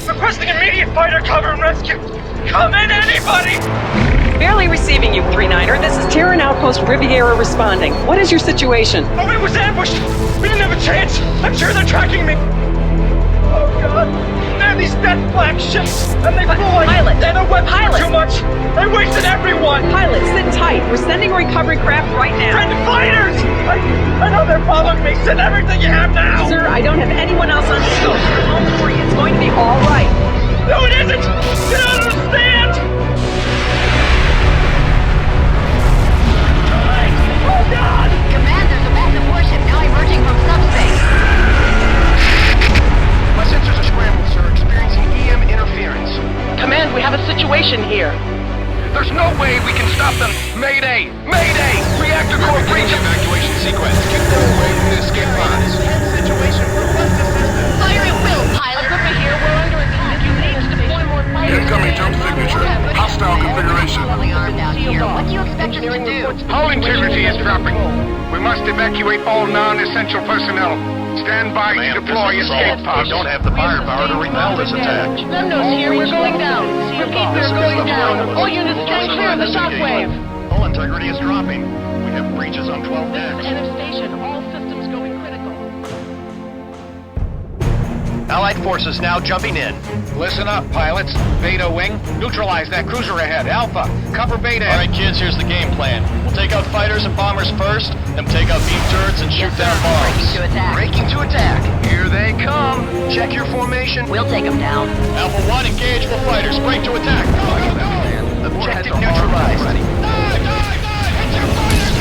Requesting immediate fighter cover and rescue! Come in, anybody! Barely receiving you, 3-9er. This is Terran Outpost Riviera responding. What is your situation? Oh, it was ambushed! We didn't have a chance! I'm sure they're tracking me! Oh, God! They're these death black ships! And they flew like... Pilot! They don't weapons Pilot! too much! They wasted everyone! Pilot, sit tight. We're sending a recovery craft right now. Friend fighters! I know they're following me! Send everything you have now! Sir, I don't have anyone else on scope. Don't worry, it's going to be all right. No, it isn't! You don't understand! Oh, God! Command, there's a massive warship now emerging from subspace. My sensors are scrambled, sir. Experiencing EM interference. Command, we have a situation here. There's no way we can stop them. Mayday! Mayday! Reactor core breach! Evacuation sequence. Keep them away from the escape pods. Situation. Request assistance. Fire at will, pilot. Equipment here, we're under attack. You need to deploy more fighters. Incoming jump signature. Hostile configuration. Fully armed out here. What do you expect us to do? Hull integrity is dropping. We must evacuate all non-essential personnel. Stand by to deploy escape pods. We don't have the firepower to repel this attack. Lemnos here, we're going down. Repeat, we're going down. All units stand clear of the shockwave. Hull integrity is dropping. We have breaches on 12 This decks. is NF station. All systems going critical. Allied forces now jumping in. Listen up, pilots. Beta wing, neutralize that cruiser ahead. Alpha, cover Beta. All right, kids, here's the game plan. We'll take out fighters and bombers first, then take out beam turrets and shoot down bombs. Breaking to attack. Breaking to attack. Here they come. Check your formation. We'll take them down. Alpha 1, engage with fighters. Break to attack. Objective neutralized.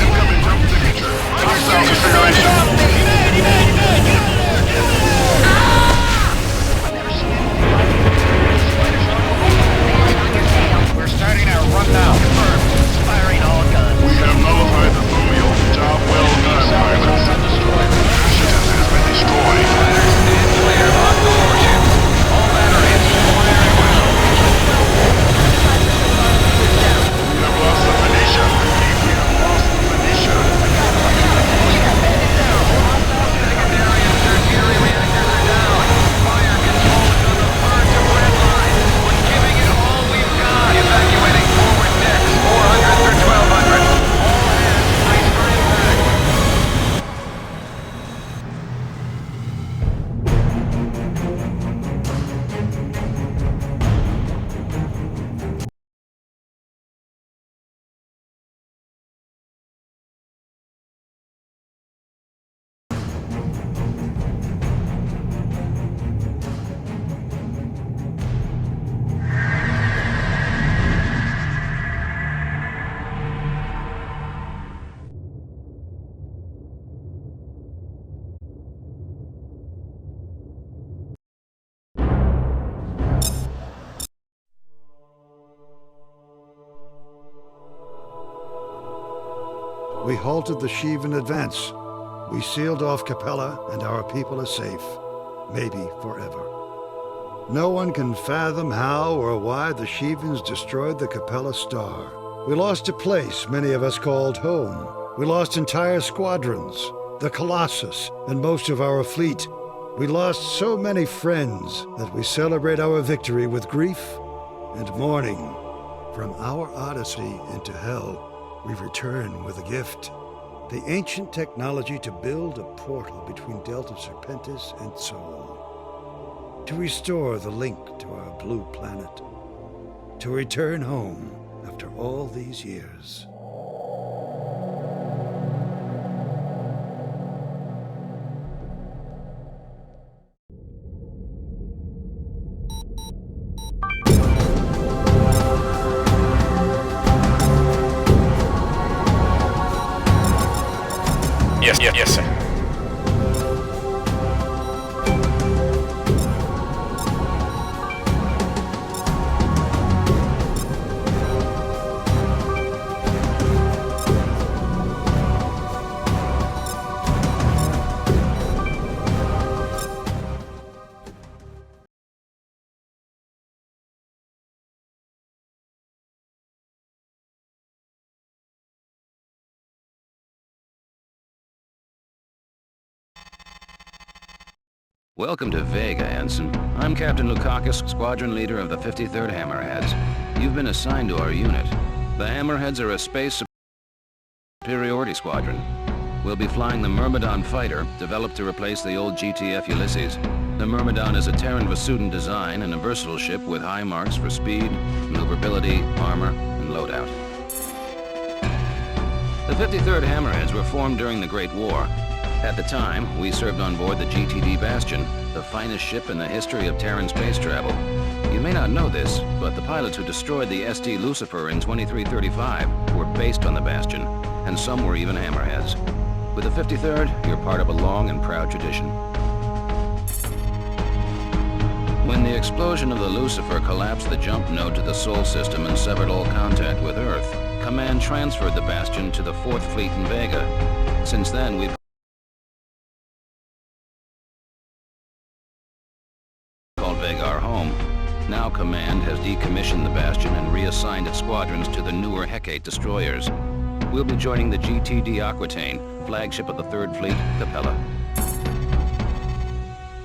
Incoming jump signature. Hostile configuration. We're starting our run now. Confirmed. Firing all guns. We have nullified the Thumio. Job well done, pilots. Ship has been destroyed. We have lost the Phoenicia. We have lost the Phoenicia. We halted the Sheev in advance. We sealed off Capella, and our people are safe. Maybe forever. No one can fathom how or why the Sheevans destroyed the Capella star. We lost a place many of us called home. We lost entire squadrons, the Colossus, and most of our fleet. We lost so many friends that we celebrate our victory with grief and mourning. From our odyssey into hell, we return with a gift. The ancient technology to build a portal between Delta Serpentis and Sol. To restore the link to our blue planet. To return home after all these years. Yes, sir. Welcome to Vega, Ensign. I'm Captain Lukakis, squadron leader of the 53rd Hammerheads. You've been assigned to our unit. The Hammerheads are a space superiority squadron. We'll be flying the Myrmidon fighter, developed to replace the old GTF Ulysses. The Myrmidon is a Terran Vasudan design and a versatile ship with high marks for speed, maneuverability, armor, and loadout. The 53rd Hammerheads were formed during the Great War. At the time, we served on board the GTD Bastion, the finest ship in the history of Terran space travel. You may not know this, but the pilots who destroyed the SD Lucifer in 2335 were based on the Bastion, and some were even Hammerheads. With the 53rd, you're part of a long and proud tradition. When the explosion of the Lucifer collapsed the jump node to the Sol system and severed all contact with Earth, Command transferred the Bastion to the 4th Fleet in Vega. Since then, we've called Vega our home. Now Command has decommissioned the Bastion and reassigned its squadrons to the newer Hecate destroyers. We'll be joining the GTD Aquitaine, flagship of the 3rd Fleet, Capella.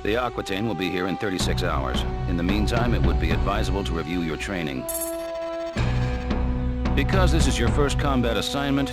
The Aquitaine will be here in 36 hours. In the meantime, it would be advisable to review your training. Because this is your first combat assignment,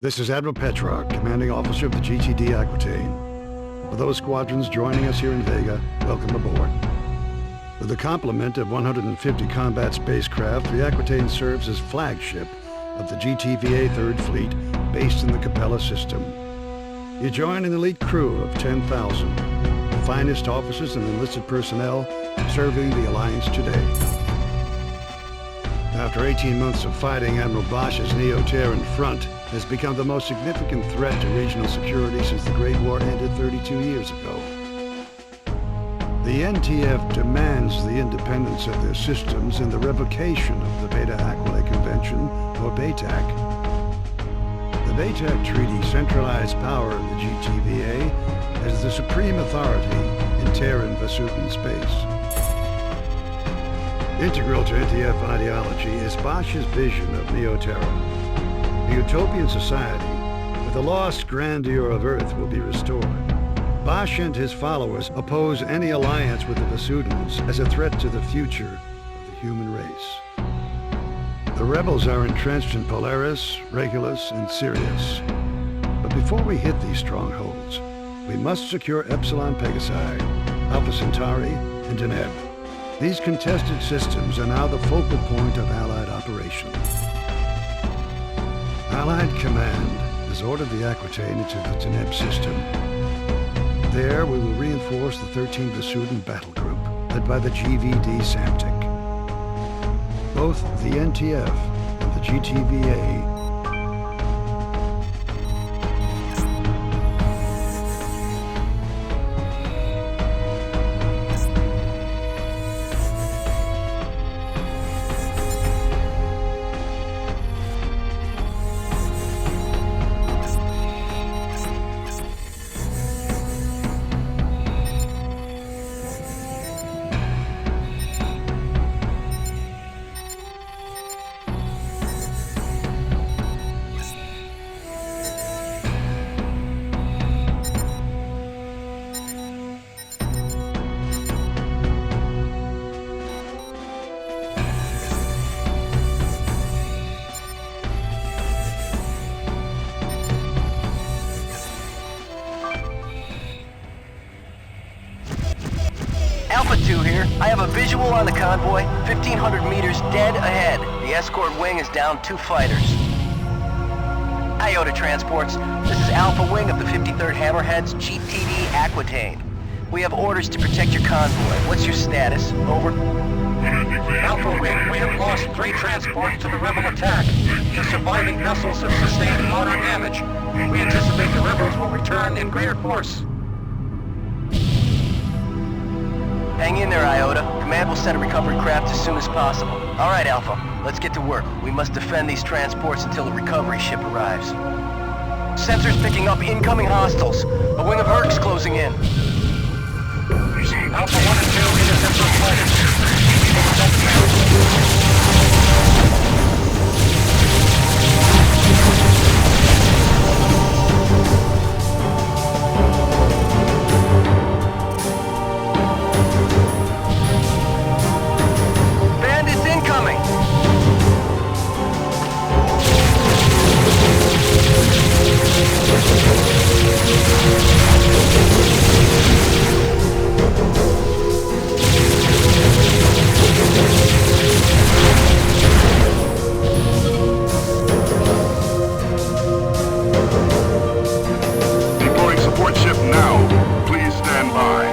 This is Admiral Petrarch, commanding officer of the GTD Aquitaine. For those squadrons joining us here in Vega, welcome aboard. With a complement of 150 combat spacecraft, the Aquitaine serves as flagship of the GTVA 3rd Fleet, based in the Capella system. You join an elite crew of 10,000, the finest officers and enlisted personnel serving the Alliance today. After 18 months of fighting, Admiral Bosch's Neo-Terran front has become the most significant threat to regional security since the Great War ended 32 years ago. The NTF demands the independence of their systems and the revocation of the Beta-Aquila Convention, or BATAC. The BATAC Treaty centralized power of the GTVA as the supreme authority in Terran Vasudan space. Integral to NTF ideology is Bosch's vision of Neo-Terra. A utopian society where the lost grandeur of Earth will be restored. Bosch and his followers oppose any alliance with the Vasudans as a threat to the future of the human race. The rebels are entrenched in Polaris, Regulus, and Sirius. But before we hit these strongholds, we must secure Epsilon Pegasi, Alpha Centauri, and Deneb. These contested systems are now the focal point of Allied operations. Allied Command has ordered the Aquitaine into the Deneb system. There, we will reinforce the 13 Vasudan battle group, led by the GVD Samtic. Both the NTF and the GTVA 1-2 here. I have a visual on the convoy, 1,500 meters dead ahead. The escort wing is down 2 fighters. Iota Transports, this is Alpha Wing of the 53rd Hammerheads, GTD Aquitaine. We have orders to protect your convoy. What's your status? Over. Alpha Wing, we have lost 3 transports to the rebel attack. The surviving vessels have sustained moderate damage. We anticipate the rebels will return in greater force. Hang in there, Iota. Command will send a recovery craft as soon as possible. All right, Alpha. Let's get to work. We must defend these transports until the recovery ship arrives. Sensors picking up incoming hostiles. A wing of Herc's closing in. Alpha 1 and 2 intercept those fighters. Bandits incoming! Deploying support ship now. Please stand by.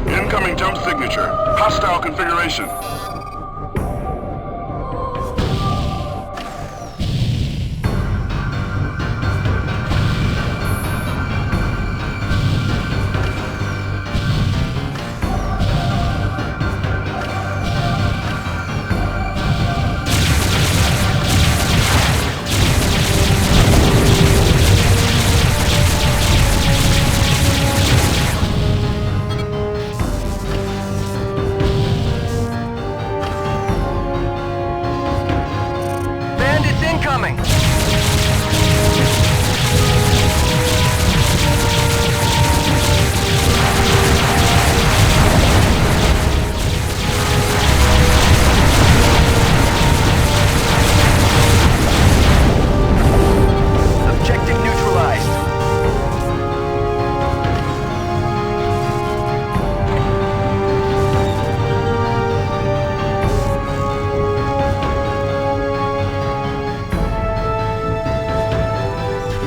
Incoming jump signature. Hostile configuration. Bandits incoming! Objective neutralized.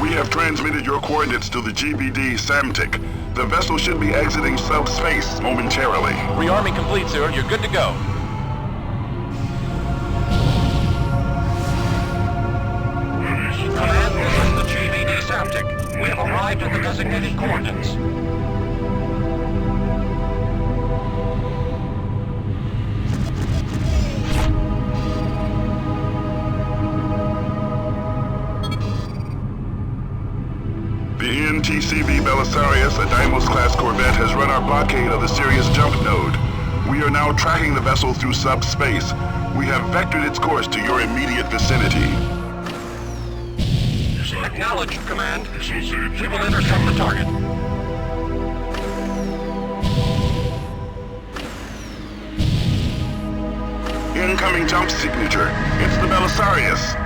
We have transmitted your coordinates to the GBD Samtic. The vessel should be exiting subspace momentarily. Rearming complete, sir. You're good to go. Command, this is the GBD Samtic. We have arrived at the designated coordinates. The NTCV Belisarius, a Deimos-class corvette, has run our blockade of the Sirius jump node. We are now tracking the vessel through subspace. We have vectored its course to your immediate vicinity. Acknowledged, Command. We will intercept the target. Incoming jump signature. It's the Belisarius.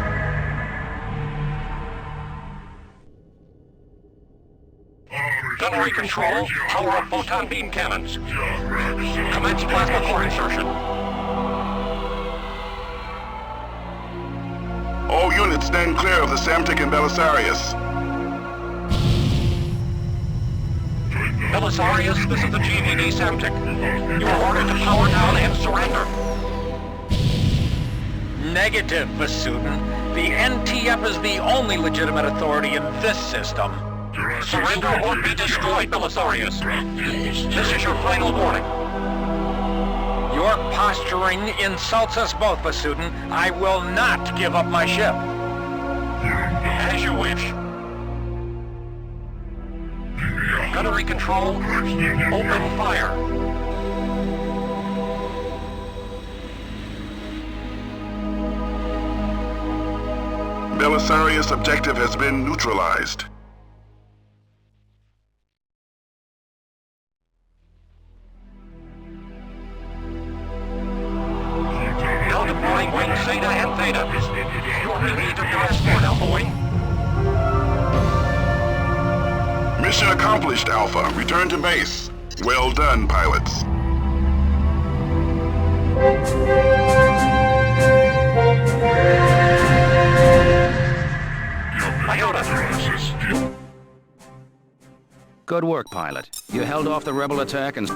Gunnery control, power up photon beam cannons. Commence plasma core insertion. All units stand clear of the Samtic and Belisarius. Belisarius, this is the GVD Samtic. You are ordered to power down and surrender. Negative, Basudin. The NTF is the only legitimate authority in this system. Surrender or be destroyed, Belisarius. This is your final warning. Your posturing insults us both, Basudin. I will not give up my ship. As you wish. Gunnery control, open fire. Belisarius objective has been neutralized. Now deploying wings Zeta and Theta. You're relieved of your escort, Alpha Wing. Mission accomplished, Alpha. Return to base. Well done, pilots. Iota. Good work, pilot. You held off the rebel attack and...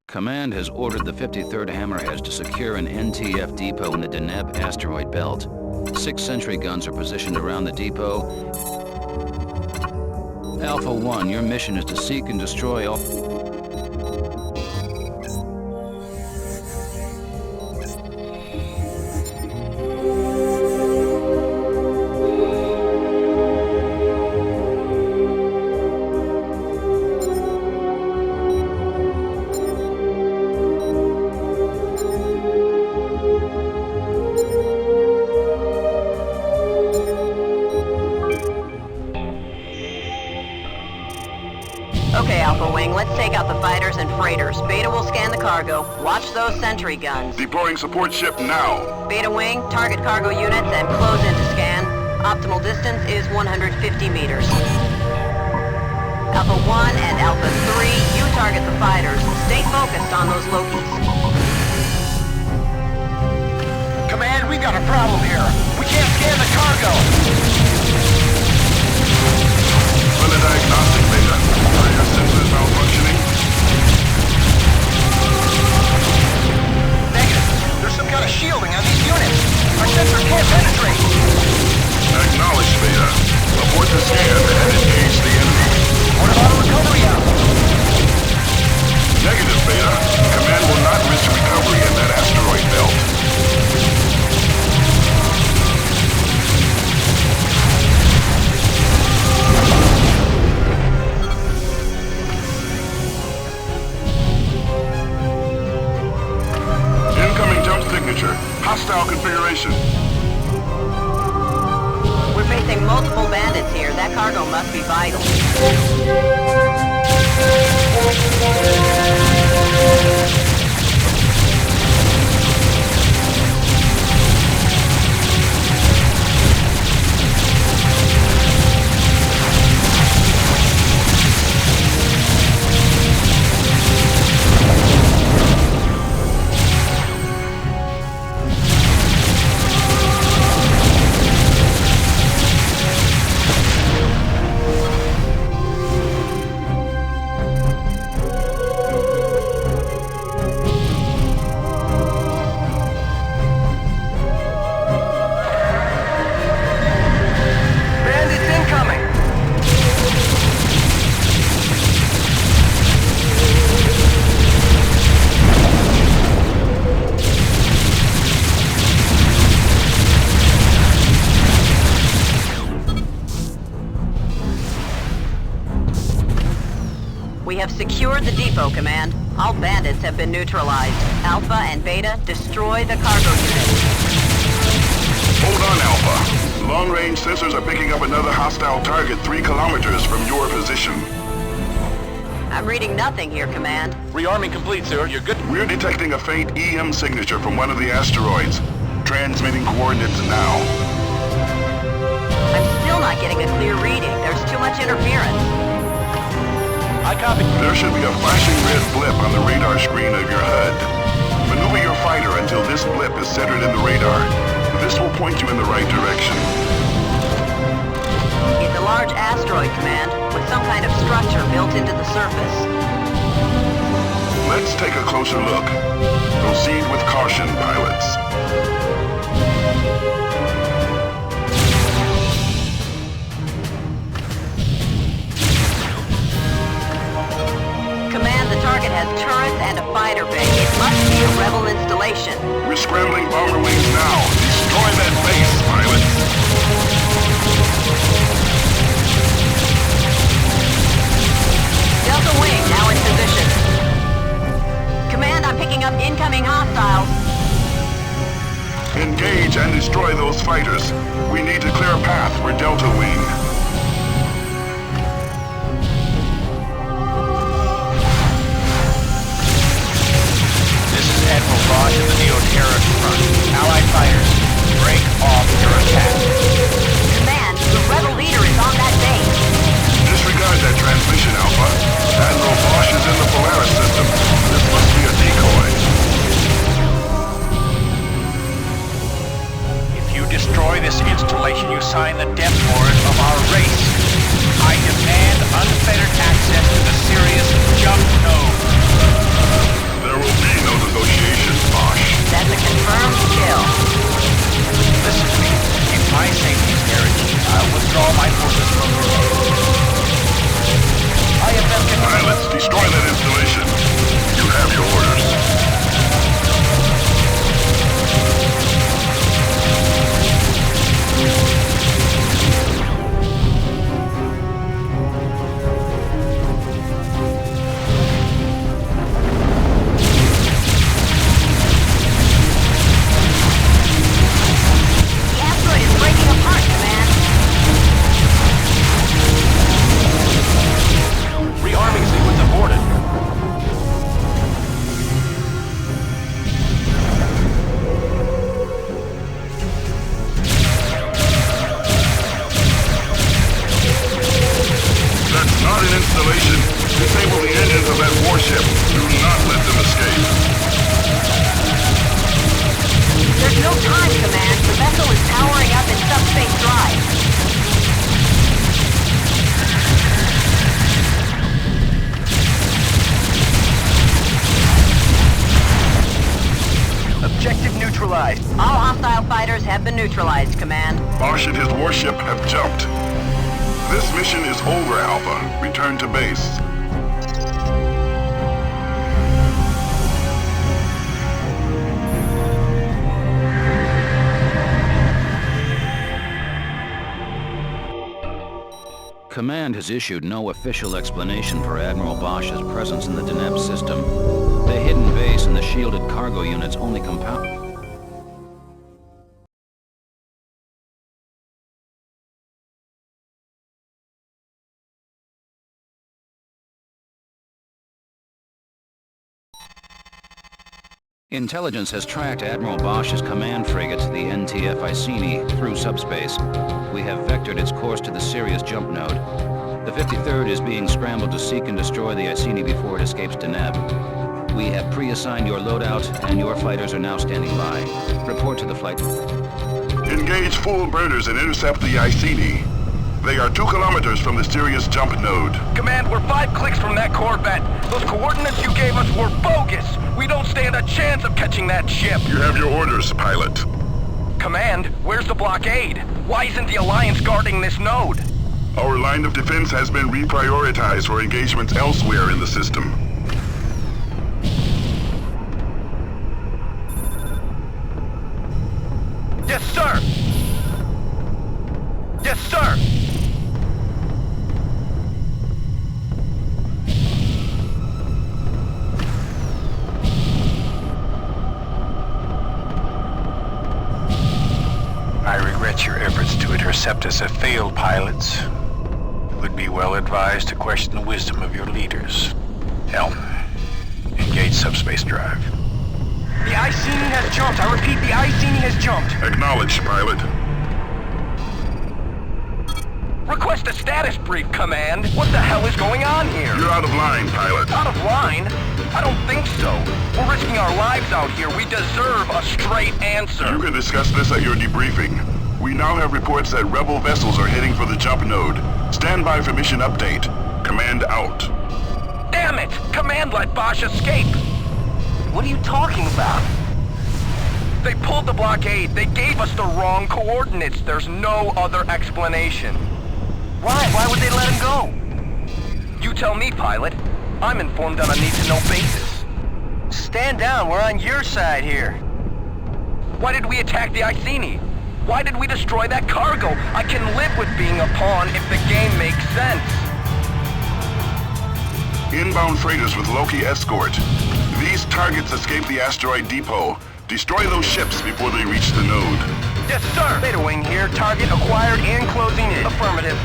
Command has ordered the 53rd Hammerheads to secure an NTF depot in the Deneb asteroid belt. 6 sentry guns are positioned around the depot. Alpha 1, your mission is to seek and destroy all... Okay, Alpha Wing, let's take out the fighters and freighters. Beta will scan the cargo. Watch those sentry guns. Deploying support ship now. Beta Wing, target cargo units and close in to scan. Optimal distance is 150 meters. Alpha 1 and Alpha 3, you target the fighters. Stay focused on those Lokis. Command, we got a problem here. We can't scan the cargo. Run a diagnostic, Beta. Are your sensors malfunctioning? Negative. There's some kind of shielding on these units. Our sensor can't penetrate. Acknowledged, Beta. Abort the scan and engage the enemy. What about a recovery out? Negative, Beta. Command will not risk recovery in that asteroid belt. Incoming jump signature. Hostile configuration. We're facing multiple bandits here. That cargo must be vital. We have secured the depot, Command. All bandits have been neutralized. Alpha and Beta, destroy the cargo unit. Hold on, Alpha. Long-range sensors are picking up another hostile target 3 kilometers from your position. I'm reading nothing here, Command. Rearming complete, sir. You're good. We're detecting a faint EM signature from one of the asteroids. Transmitting coordinates now. I'm still not getting a clear reading. There's too much interference. I copy. There should be a flashing red blip on the radar screen of your HUD. Maneuver your fighter until this blip is centered in the radar. This will point you in the right direction. It's a large asteroid, Command, with some kind of structure built into the surface. Let's take a closer look. Proceed with caution, pilots. Command, the target has turrets and a fighter bay. It must be a rebel installation. We're scrambling bomber wings now. These Destroy that base, pilot. Delta Wing now in position. Command, I'm picking up incoming hostiles. Engage and destroy those fighters. We need to clear a path for Delta Wing. This is Admiral Bosch of the Neo-Terra front. Allied fighters, break off your attack. Command, the rebel leader is on that base. Disregard that transmission, Alpha. Admiral Bosch is in the Polaris system. This must be a decoy. If you destroy this installation, you sign the death warrant of our race. I demand unfettered access to the Sirius jump node. There will be no negotiations, Bosch. That's a confirmed kill. Listen to me. If my safety is guaranteed, I'll withdraw my forces from the node. I have been... Pilots, destroy that installation. You have your orders. The asteroid is breaking apart, Command. Rearming sequence aborted. That's not an installation. Disable the engines of that warship. Do not let them escape. There's no time, Command. The vessel is powering up in subspace drive. Objective neutralized. All hostile fighters have been neutralized, Command. Bosch and his warship have jumped. This mission is over, Alpha. Return to base. Command has issued no official explanation for Admiral Bosch's presence in the Deneb system. The hidden base and the shielded cargo units only compound... Intelligence has tracked Admiral Bosch's command frigate, the NTF Iceni, through subspace. We have vectored its course to the Sirius jump node. The 53rd is being scrambled to seek and destroy the Iceni before it escapes Deneb. We have pre-assigned your loadout, and your fighters are now standing by. Report to the flight. Engage full burners and intercept the Iceni. They are 2 kilometers from the Sirius jump node. Command, we're 5 clicks from that Corvette. Those coordinates you gave us were bogus. We don't stand a chance of catching that ship. You have your orders, pilot. Command, where's the blockade? Why isn't the Alliance guarding this node? Our line of defense has been reprioritized for engagements elsewhere in the system. Yes, sir! Yes, sir! I regret your efforts to intercept us have failed, pilots. You would be well advised to question the wisdom of your leaders. Helm, engage subspace drive. The Iceni has jumped. I repeat, the Iceni has jumped. Acknowledged, pilot. Request a status brief, Command. What the hell is going on here? You're out of line, pilot. Out of line? I don't think so. We're risking our lives out here. We deserve a straight answer. You can discuss this at your debriefing. We now have reports that rebel vessels are heading for the jump node. Stand by for mission update. Command out. Damn it! Command let Bosch escape! What are you talking about? They pulled the blockade. They gave us the wrong coordinates. There's no other explanation. Why? Why would they let him go? You tell me, pilot. I'm informed on a need-to-know basis. Stand down. We're on your side here. Why did we attack the Iceni? Why did we destroy that cargo? I can live with being a pawn if the game makes sense. Inbound freighters with Loki escort. These targets escape the asteroid depot. Destroy those ships before they reach the node. Yes, sir! Beta Wing here. Target acquired and closing in. Affirmative.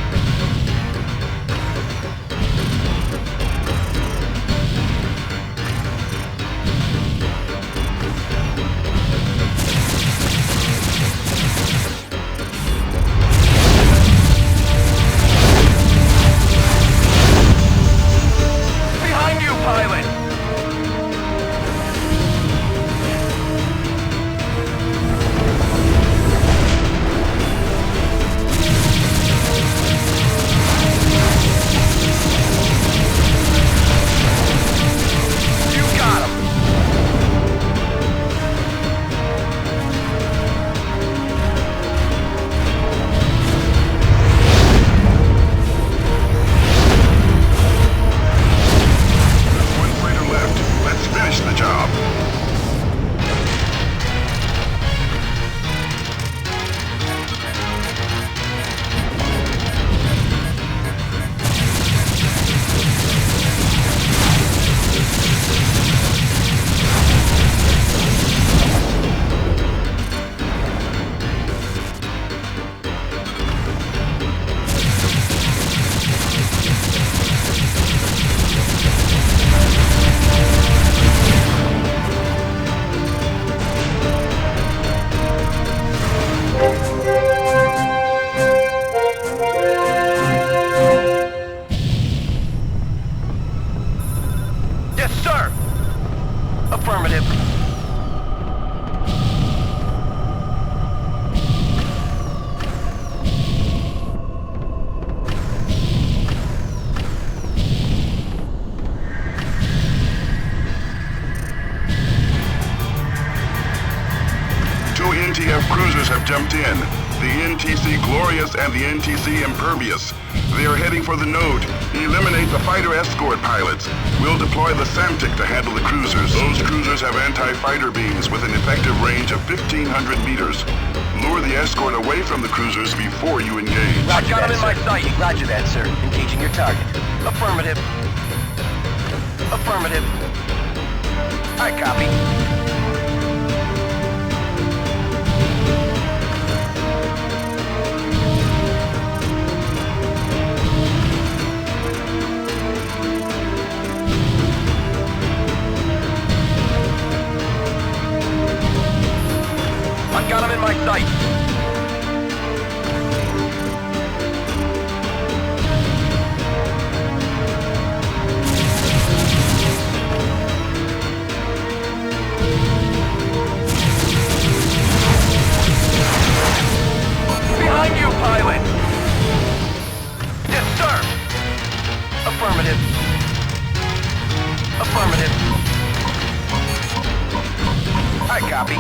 Behind you, pilot! Affirmative. Two NTF cruisers have jumped in. The NTC Glorious and the NTC Impervious. They are heading for the node. Eliminate the fighter escort pilots. We'll deploy the Samtic to handle the cruisers. Those cruisers have anti-fighter beams with an effective range of 1,500 meters. Lure the escort away from the cruisers before you engage. Roger, got him in my sight. Roger that, sir. Engaging your target. Affirmative. Affirmative. I copy. I got him in my sight. Behind you, pilot! Yes, sir! Affirmative. Affirmative. I copy.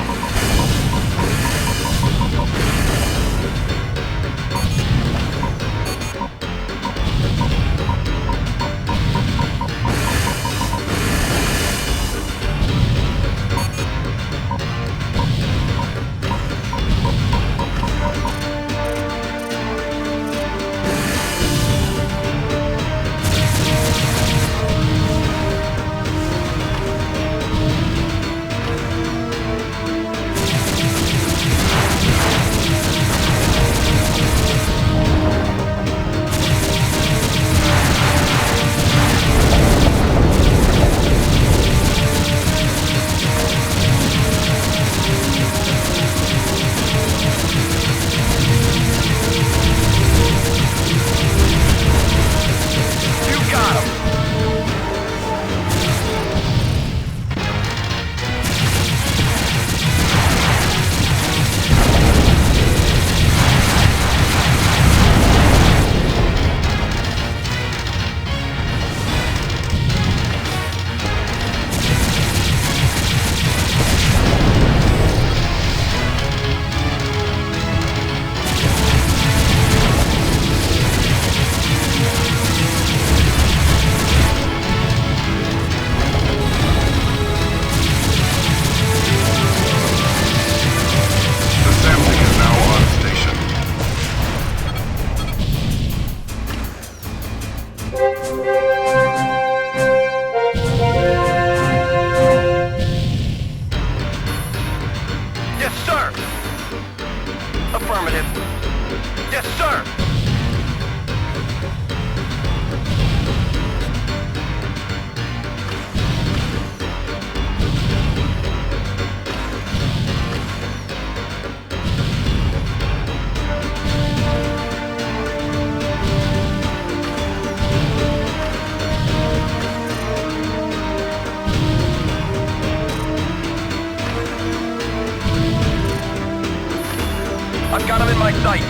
I've got him in my sight.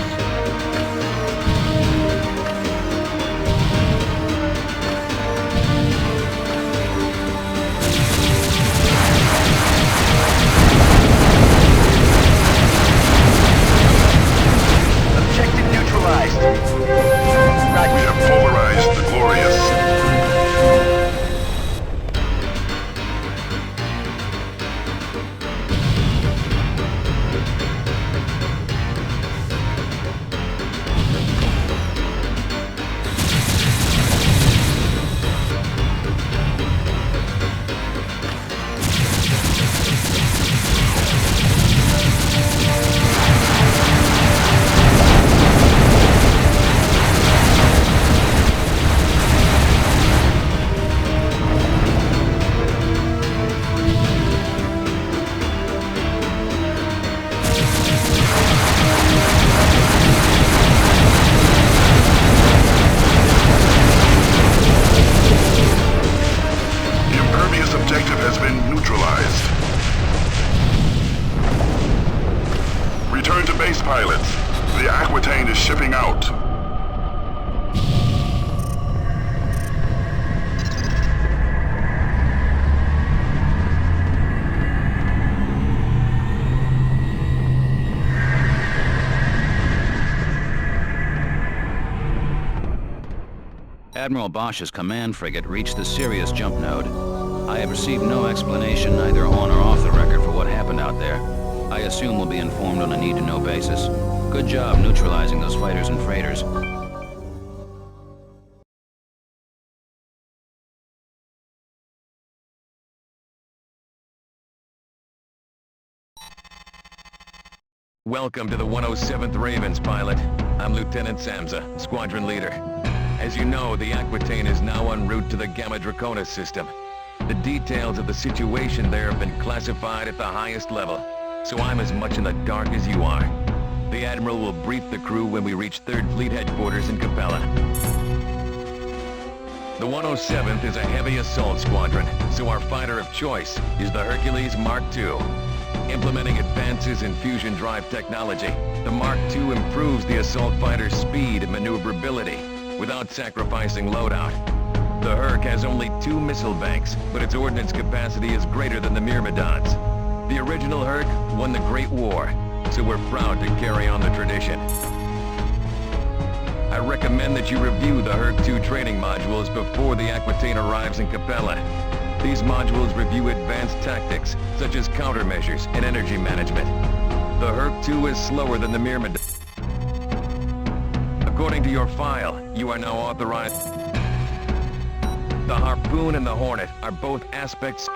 Objective neutralized. We have polarized the Glorious. Objective has been neutralized. Return to base, pilots. The Aquitaine is shipping out. Admiral Bosch's command frigate reached the Sirius jump node. I have received no explanation either on or off the record for what happened out there. I assume we'll be informed on a need-to-know basis. Good job neutralizing those fighters and freighters. Welcome to the 107th Ravens, pilot. I'm Lieutenant Samza, squadron leader. As you know, the Aquitaine is now en route to the Gamma Draconis system. The details of the situation there have been classified at the highest level, so I'm as much in the dark as you are. The Admiral will brief the crew when we reach 3rd Fleet headquarters in Capella. The 107th is a heavy assault squadron, so our fighter of choice is the Hercules Mark II. Implementing advances in fusion drive technology, the Mark II improves the assault fighter's speed and maneuverability without sacrificing loadout. The Herc has only 2 missile banks, but its ordnance capacity is greater than the Myrmidons. The original Herc won the Great War, so we're proud to carry on the tradition. I recommend that you review the Herc 2 training modules before the Aquitaine arrives in Capella. These modules review advanced tactics, such as countermeasures and energy management. The Herc 2 is slower than the Myrmidons. According to your file, you are now authorized. The Harpoon and the Hornet are both aspects.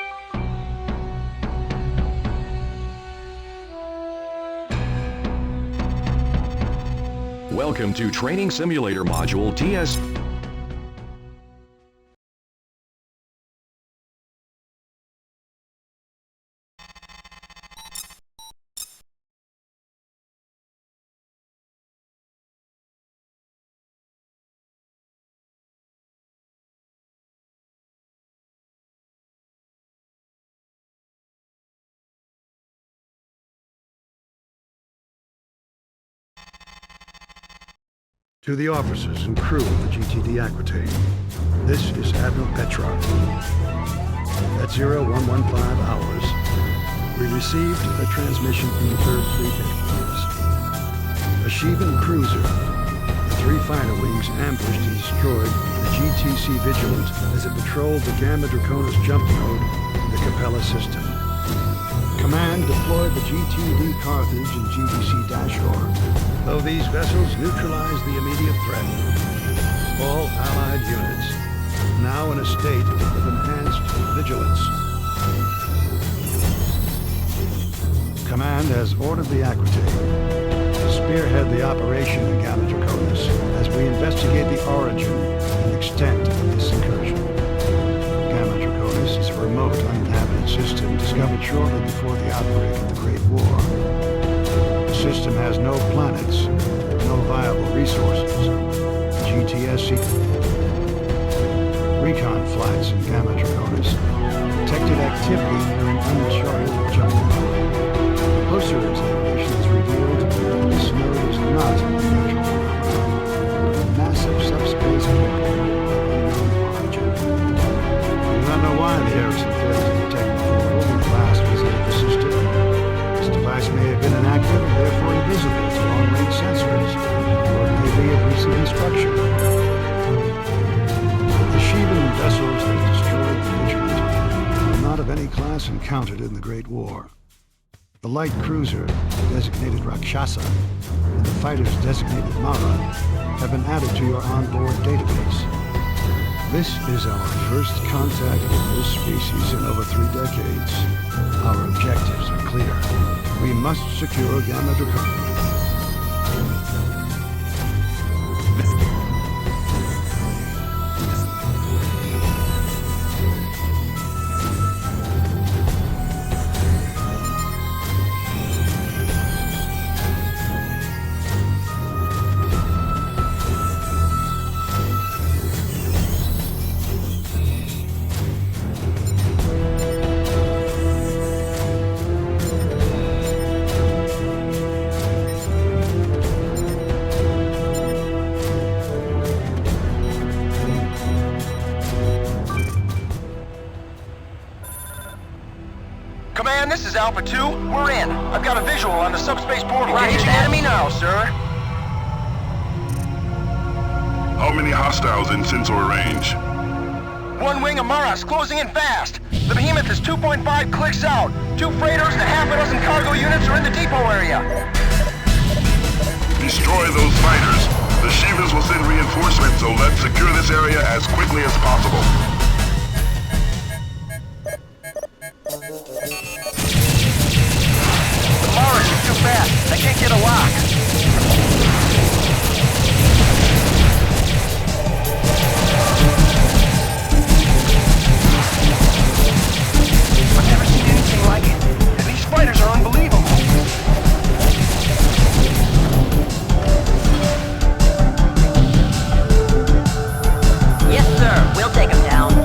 Welcome to Training Simulator Module TS. To the officers and crew of the GTD Aquitaine, this is Admiral Petrarch. At 0115 hours, we received a transmission from the 3rd Fleet headquarters. A Sheevan cruiser, the 3 fighter wings ambushed and destroyed the GTC Vigilant as it patrolled the Gamma Draconis jump node in the Capella system. Command deployed the GTD Carthage and GDC Dashor, though these vessels neutralized the immediate threat. All Allied units now in a state of enhanced vigilance. Command has ordered the Aquitaine to spearhead the operation in Gamma Draconis as we investigate the origin and extent of this incursion. Gamma Draconis is a remote, uninhabited system discovered shortly before the outbreak of the Great War. The system has no planets, no viable resources. GTS recon flights in Gamma Draconis detected activity near an uncharted jump node. Closer examination has revealed that this node encountered in the Great War. The light cruiser, designated Rakshasa, and the fighters designated Mara have been added to your onboard database. This is our first contact with this species in over 3 decades. Our objectives are clear. We must secure Gamma Draconis. Command, this is Alpha 2. We're in. I've got a visual on the subspace portal. Engaging enemy now, sir. How many hostiles in sensor range? One wing of Mara's closing in fast. The behemoth is 2.5 clicks out. 2 freighters and a half a dozen cargo units are in the depot area. Destroy those fighters. The Shivas will send reinforcements, so let's secure this area as quickly as possible. The Maras are too fast. I can't get a lock. I've never seen anything like it. These fighters are unbelievable. Yes, sir. We'll take them down.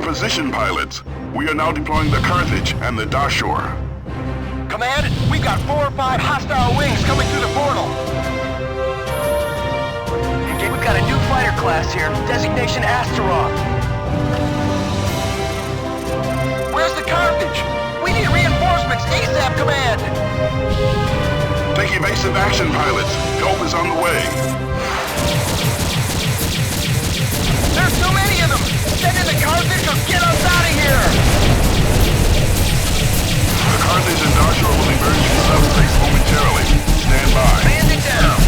position, pilots. We are now deploying the Carthage and the Dashur. Command, we've got 4 or 5 hostile wings coming through the portal. We've got a new fighter class here, designation Astaroth. Where's the Carthage? We need reinforcements ASAP, Command! Take evasive action, pilots. Help is on the way. There's too many of them! Send in the Carthage or get us out of here! The Carthage and Dashur will emerge from subspace momentarily. Stand by. Bandit down!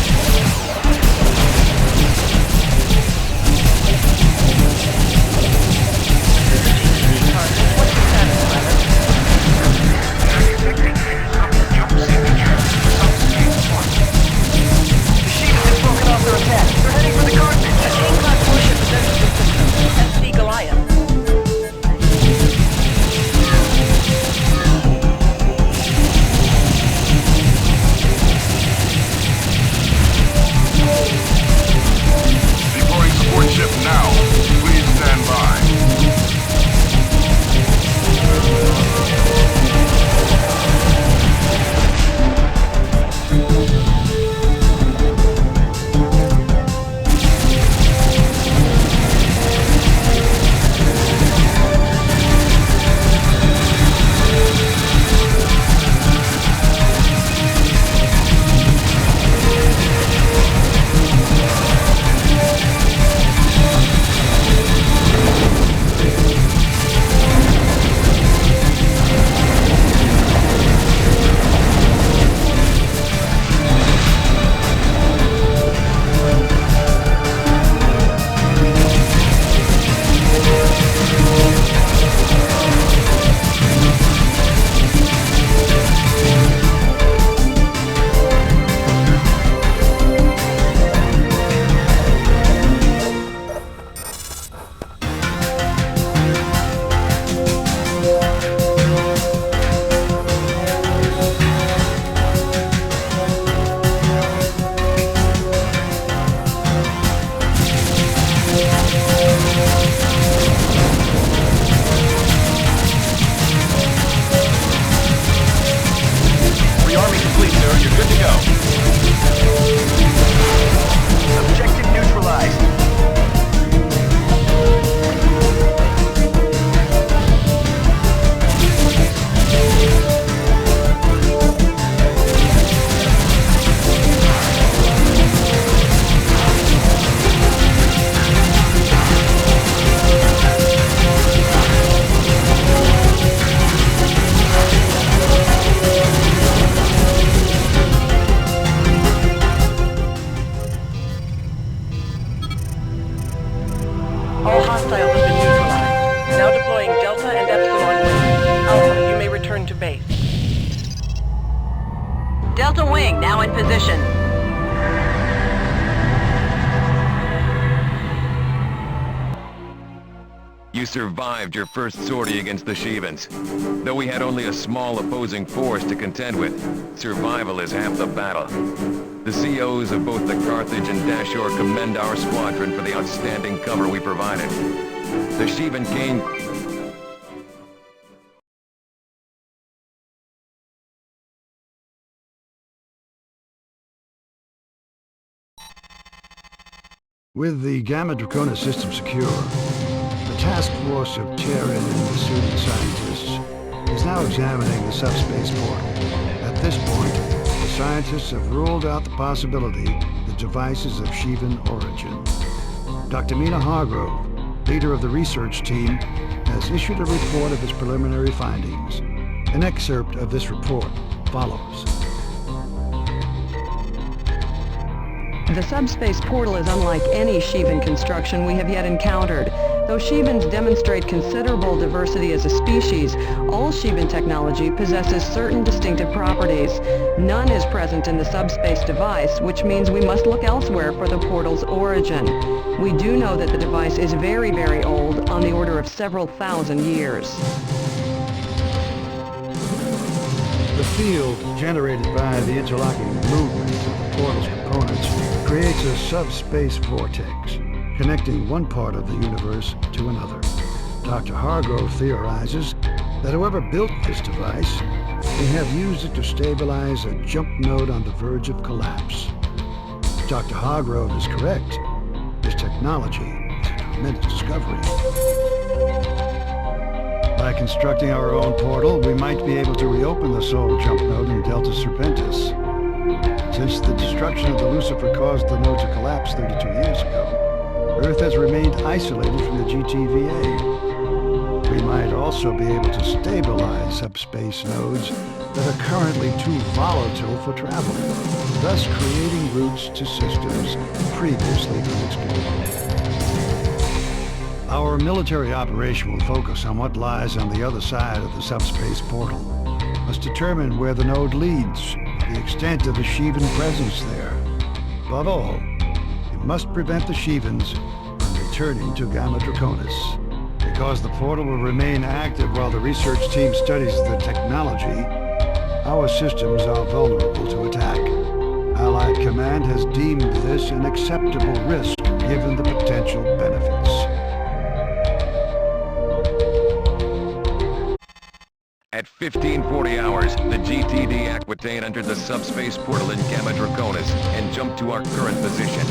Delta Wing, now in position. You survived your first sortie against the Shivans. Though we had only a small opposing force to contend with, survival is half the battle. The COs of both the Carthage and Dashur commend our squadron for the outstanding cover we provided. The Shivan King... With the Gamma Dracona system secure, the task force of Terran and Vesuvian scientists is now examining the subspace portal. At this point, the scientists have ruled out the possibility the device is of Shivan origin. Dr. Mina Hargrove, leader of the research team, has issued a report of his preliminary findings. An excerpt of this report follows. The subspace portal is unlike any Shivan construction we have yet encountered. Though Shivans demonstrate considerable diversity as a species, all Shivan technology possesses certain distinctive properties. None is present in the subspace device, which means we must look elsewhere for the portal's origin. We do know that the device is very, very old, on the order of several thousand years. The field generated by the interlocking movement of the portal's components creates a subspace vortex, connecting one part of the universe to another. Dr. Hargrove theorizes that whoever built this device may have used it to stabilize a jump node on the verge of collapse. If Dr. Hargrove is correct, this technology is a tremendous discovery. By constructing our own portal, we might be able to reopen the Sol jump node in Delta Serpentis. Since the destruction of the Lucifer caused the node to collapse 32 years ago, Earth has remained isolated from the GTVA. We might also be able to stabilize subspace nodes that are currently too volatile for travel, thus creating routes to systems previously unexplored. Our military operation will focus on what lies on the other side of the subspace portal. Must determine where the node leads, the extent of the Sheevan presence there. Above all, we must prevent the Sheevans from returning to Gamma Draconis. Because the portal will remain active while the research team studies the technology, our systems are vulnerable to attack. Allied Command has deemed this an acceptable risk given the potential benefits. At 1540 hours, the GTD Aquitaine entered the subspace portal in Gamma Draconis and jumped to our current position.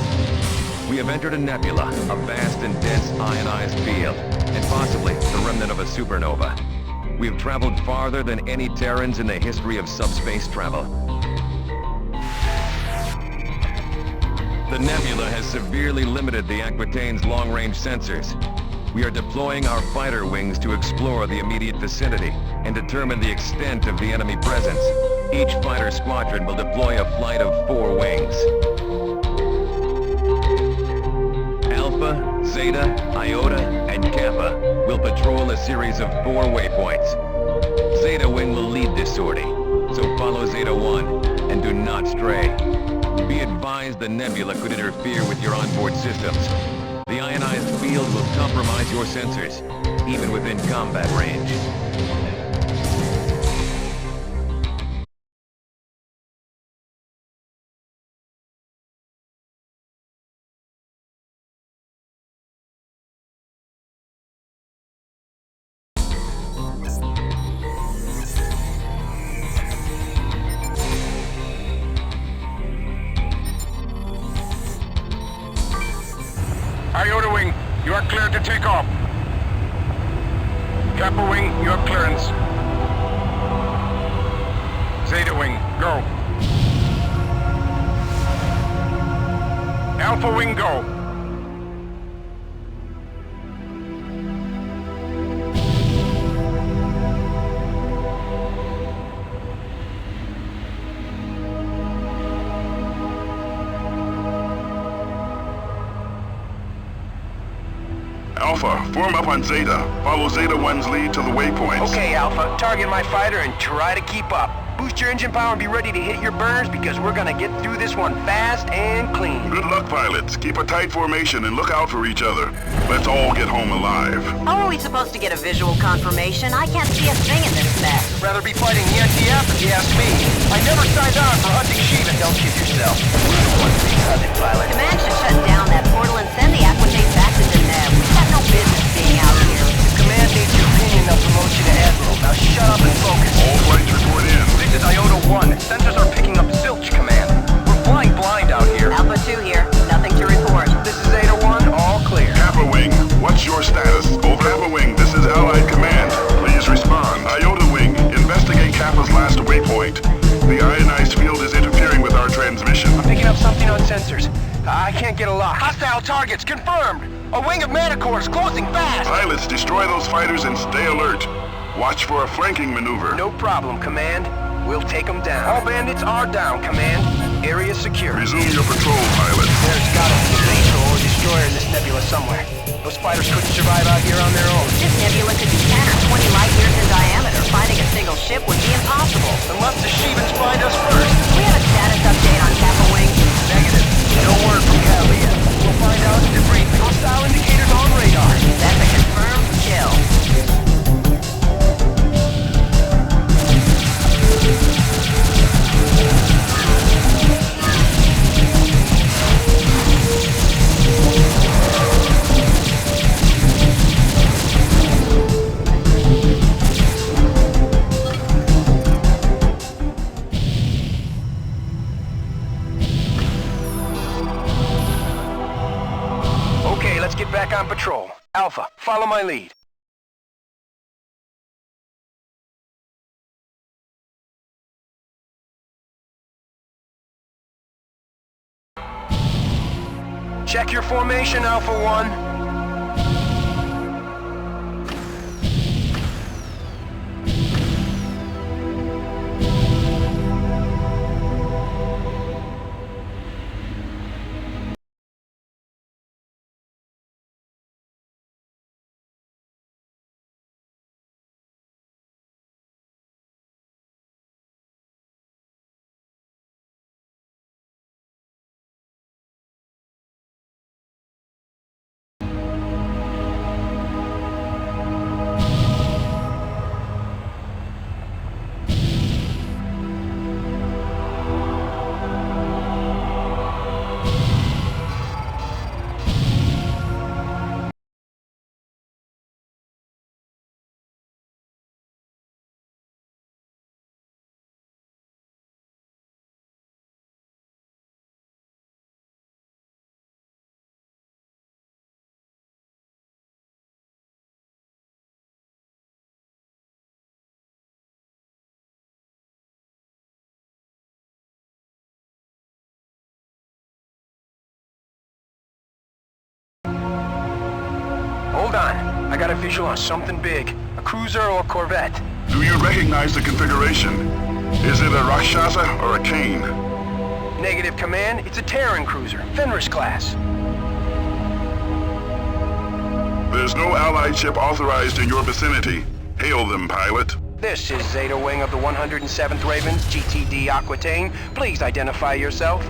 We have entered a nebula, a vast and dense ionized field, and possibly the remnant of a supernova. We have traveled farther than any Terrans in the history of subspace travel. The nebula has severely limited the Aquitaine's long-range sensors. We are deploying our fighter wings to explore the immediate vicinity and determine the extent of the enemy presence. Each fighter squadron will deploy a flight of 4 wings. Alpha, Zeta, Iota, and Kappa will patrol a series of 4 waypoints. Zeta Wing will lead this sortie, so follow Zeta 1 and do not stray. Be advised the nebula could interfere with your onboard systems. The ionized field will compromise your sensors, even within combat range. Iota Wing, you are cleared to take off. Kappa Wing, you have clearance. Zeta Wing, go. Alpha Wing, go. Alpha, form up on Zeta. Follow Zeta 1's lead to the waypoints. Okay, Alpha. Target my fighter and try to keep up. Boost your engine power and be ready to hit your burners because we're gonna get through this one fast and clean. Good luck, pilots. Keep a tight formation and look out for each other. Let's all get home alive. How are we supposed to get a visual confirmation? I can't see a thing in this mess. Rather be fighting the NTF if you ask me. I never signed on for hunting Sheevan. Don't kid yourself. We're the ones being hunted, pilot. Command should shut down that portal and send the Aquitaine back to Deneb. We've got no business being out here. If Command needs your opinion, they'll promote you to Admiral. Now shut up and focus. All flights report in. This is Iota 1. Sensors are picking up zilch, Command. We're flying blind out here. Alpha 2 here. Nothing to report. This is Zeta 1. All clear. Kappa Wing, what's your status? Over. Kappa Wing, this is Allied Command. Please respond. Iota Wing, investigate Kappa's last waypoint. The ionized field is interfering with our transmission. I'm picking up something on sensors. I can't get a lock. Hostile targets confirmed. A wing of Manticores closing fast. Pilots, destroy those fighters and stay alert. Watch for a flanking maneuver. No problem, Command. We'll take them down. All bandits are down, Command. Area secure. Resume your patrol, pilot. There's gotta be a base or a destroyer in this nebula somewhere. Those fighters couldn't survive out here on their own. This nebula could be 10 or 20 light years in diameter. Finding a single ship would be impossible. Unless the Sheevans find us first. We have a status update on Kappa Wing. Negative. No word from Kappa yet. We'll find out in debriefing. Hostile indicators on radar. That's a confirmed kill. Alpha, follow my lead. Check your formation, Alpha 1. Hold on. I got a visual on something big. A cruiser or a corvette. Do you recognize the configuration? Is it a Rakshasa or a Kane? Negative, Command. It's a Terran cruiser. Fenris class. There's no Allied ship authorized in your vicinity. Hail them, pilot. This is Zeta Wing of the 107th Ravens, GTD Aquitaine. Please identify yourself.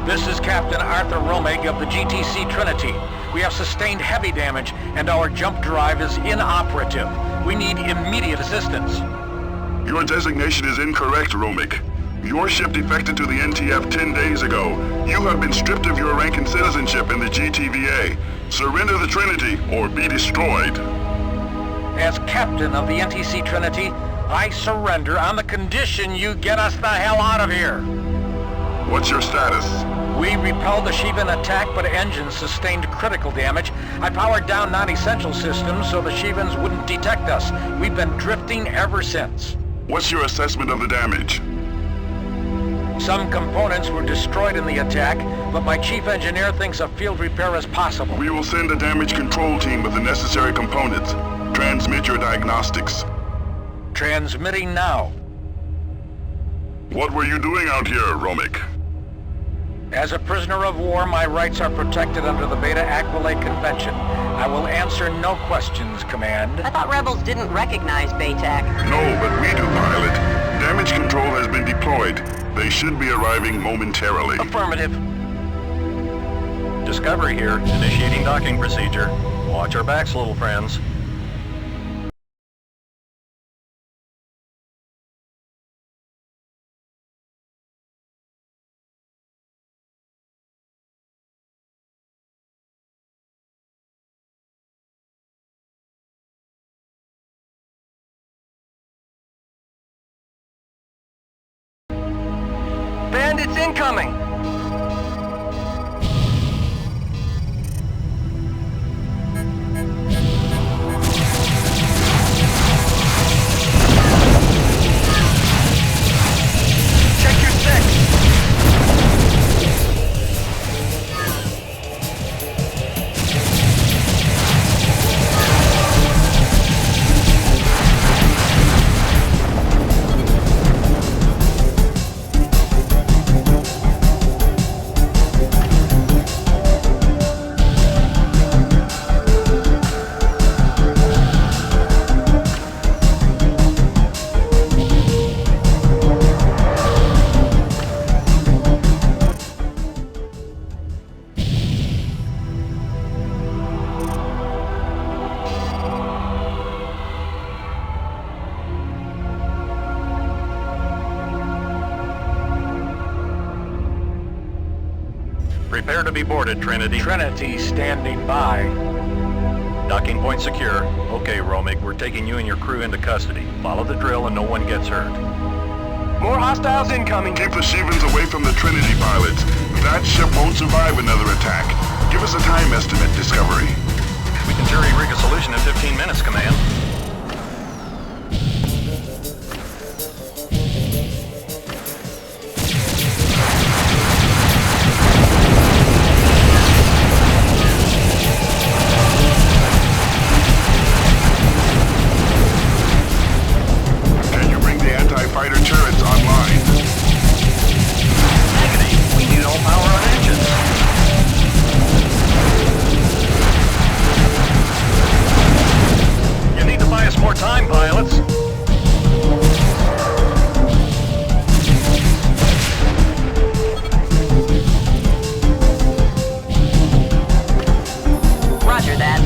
This is Captain Arthur Romig of the GTC Trinity. We have sustained heavy damage, and our jump drive is inoperative. We need immediate assistance. Your designation is incorrect, Romig. Your ship defected to the NTF 10 days ago. You have been stripped of your rank and citizenship in the GTVA. Surrender the Trinity, or be destroyed. As captain of the NTC Trinity, I surrender on the condition you get us the hell out of here. What's your status? We repelled the Shivan attack, but engines sustained critical damage. I powered down non-essential systems so the Shivans wouldn't detect us. We've been drifting ever since. What's your assessment of the damage? Some components were destroyed in the attack, but my chief engineer thinks a field repair is possible. We will send a damage control team with the necessary components. Transmit your diagnostics. Transmitting now. What were you doing out here, Romig? As a prisoner of war, my rights are protected under the Beta Aquilate Convention. I will answer no questions, Command. I thought rebels didn't recognize BATAC. No, but we do, pilot. Damage control has been deployed. They should be arriving momentarily. Affirmative. Discovery here, initiating docking procedure. Watch our backs, little friends. Bandits incoming! Check your six! Prepare to be boarded, Trinity. Trinity standing by. Docking point secure. Okay, Romig, we're taking you and your crew into custody. Follow the drill and no one gets hurt. More hostiles incoming. Keep the Shivans away from the Trinity pilots. That ship won't survive another attack. Give us a time estimate, Discovery. We can jury-rig a solution in 15 minutes, Command. Can you bring the anti-fighter turrets online? Negative. We need all power on engines. You need to buy us more time, pilots. Roger that.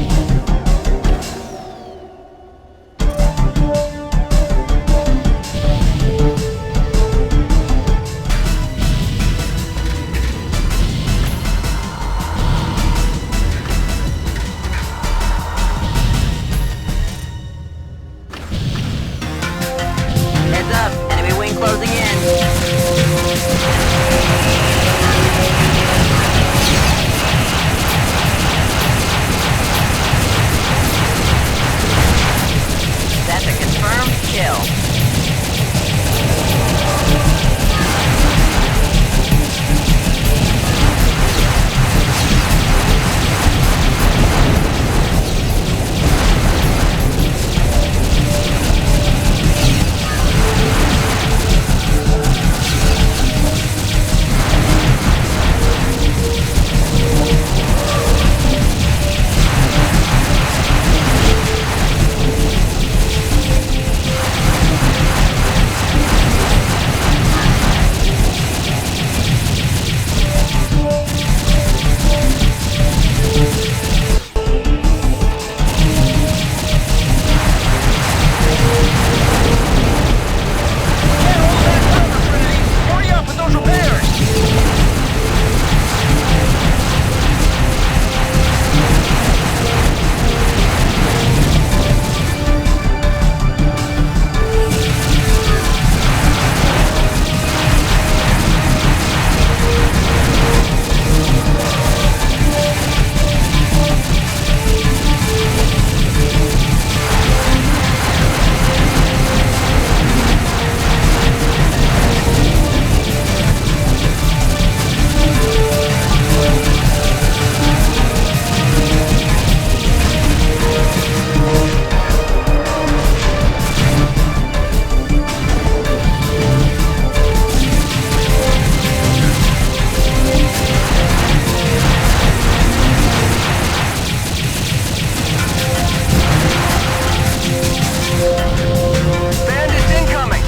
Heads up, enemy wing closing in. That's a confirmed kill. Hurry up with those repairs! Bandits incoming!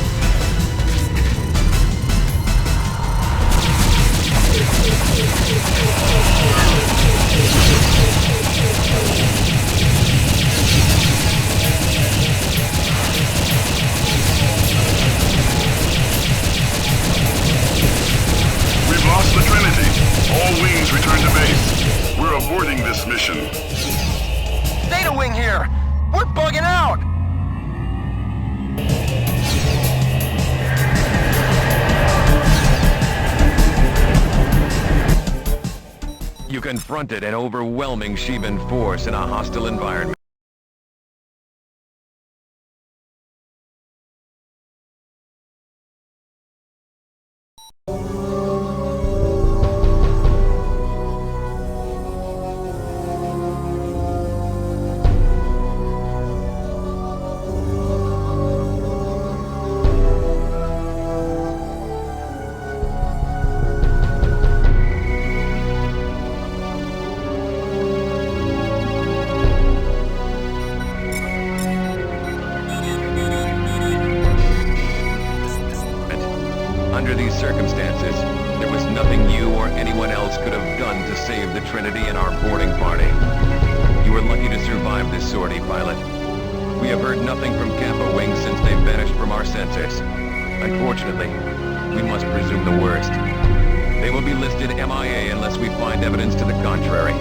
We've lost the Trinity. All wings return to base. We're aborting this mission. Data wing here! We're bugging out! You confronted an overwhelming Sheevan force in a hostile environment. Under these circumstances, there was nothing you or anyone else could have done to save the Trinity and our boarding party. You were lucky to survive this sortie, pilot. We have heard nothing from Kappa Wing since they vanished from our sensors. Unfortunately, we must presume the worst. They will be listed MIA unless we find evidence to the contrary.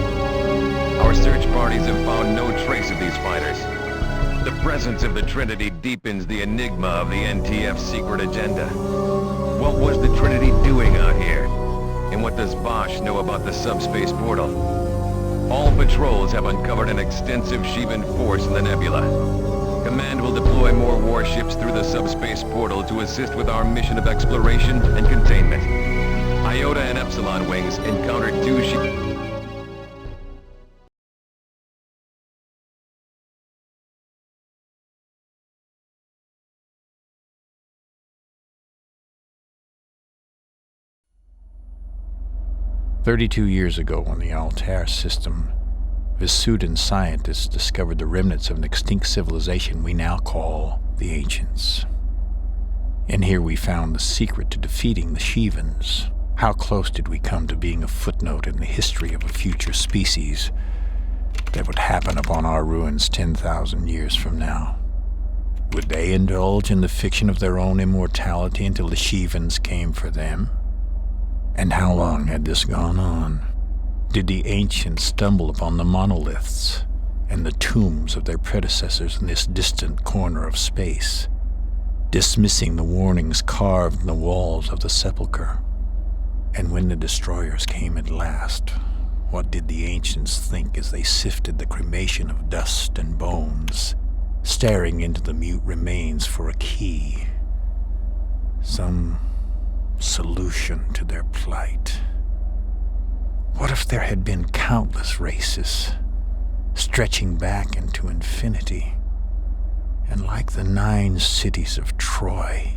Our search parties have found no trace of these fighters. The presence of the Trinity deepens the enigma of the NTF's secret agenda. What was the Trinity doing out here? And what does Bosch know about the subspace portal? All patrols have uncovered an extensive Sheevan force in the nebula. Command will deploy more warships through the subspace portal to assist with our mission of exploration and containment. Iota and Epsilon wings encountered two "32 years ago on the Altair system, Visudan scientists discovered the remnants of an extinct civilization we now call the Ancients. And here we found the secret to defeating the Sheevans. How close did we come to being a footnote in the history of a future species that would happen upon our ruins 10,000 years from now? Would they indulge in the fiction of their own immortality until the Sheevans came for them? And how long had this gone on? Did the Ancients stumble upon the monoliths and the tombs of their predecessors in this distant corner of space, dismissing the warnings carved in the walls of the sepulchre? And when the destroyers came at last, what did the Ancients think as they sifted the cremation of dust and bones, staring into the mute remains for a key? Some solution to their plight. What if there had been countless races, stretching back into infinity, and like the 9 cities of Troy,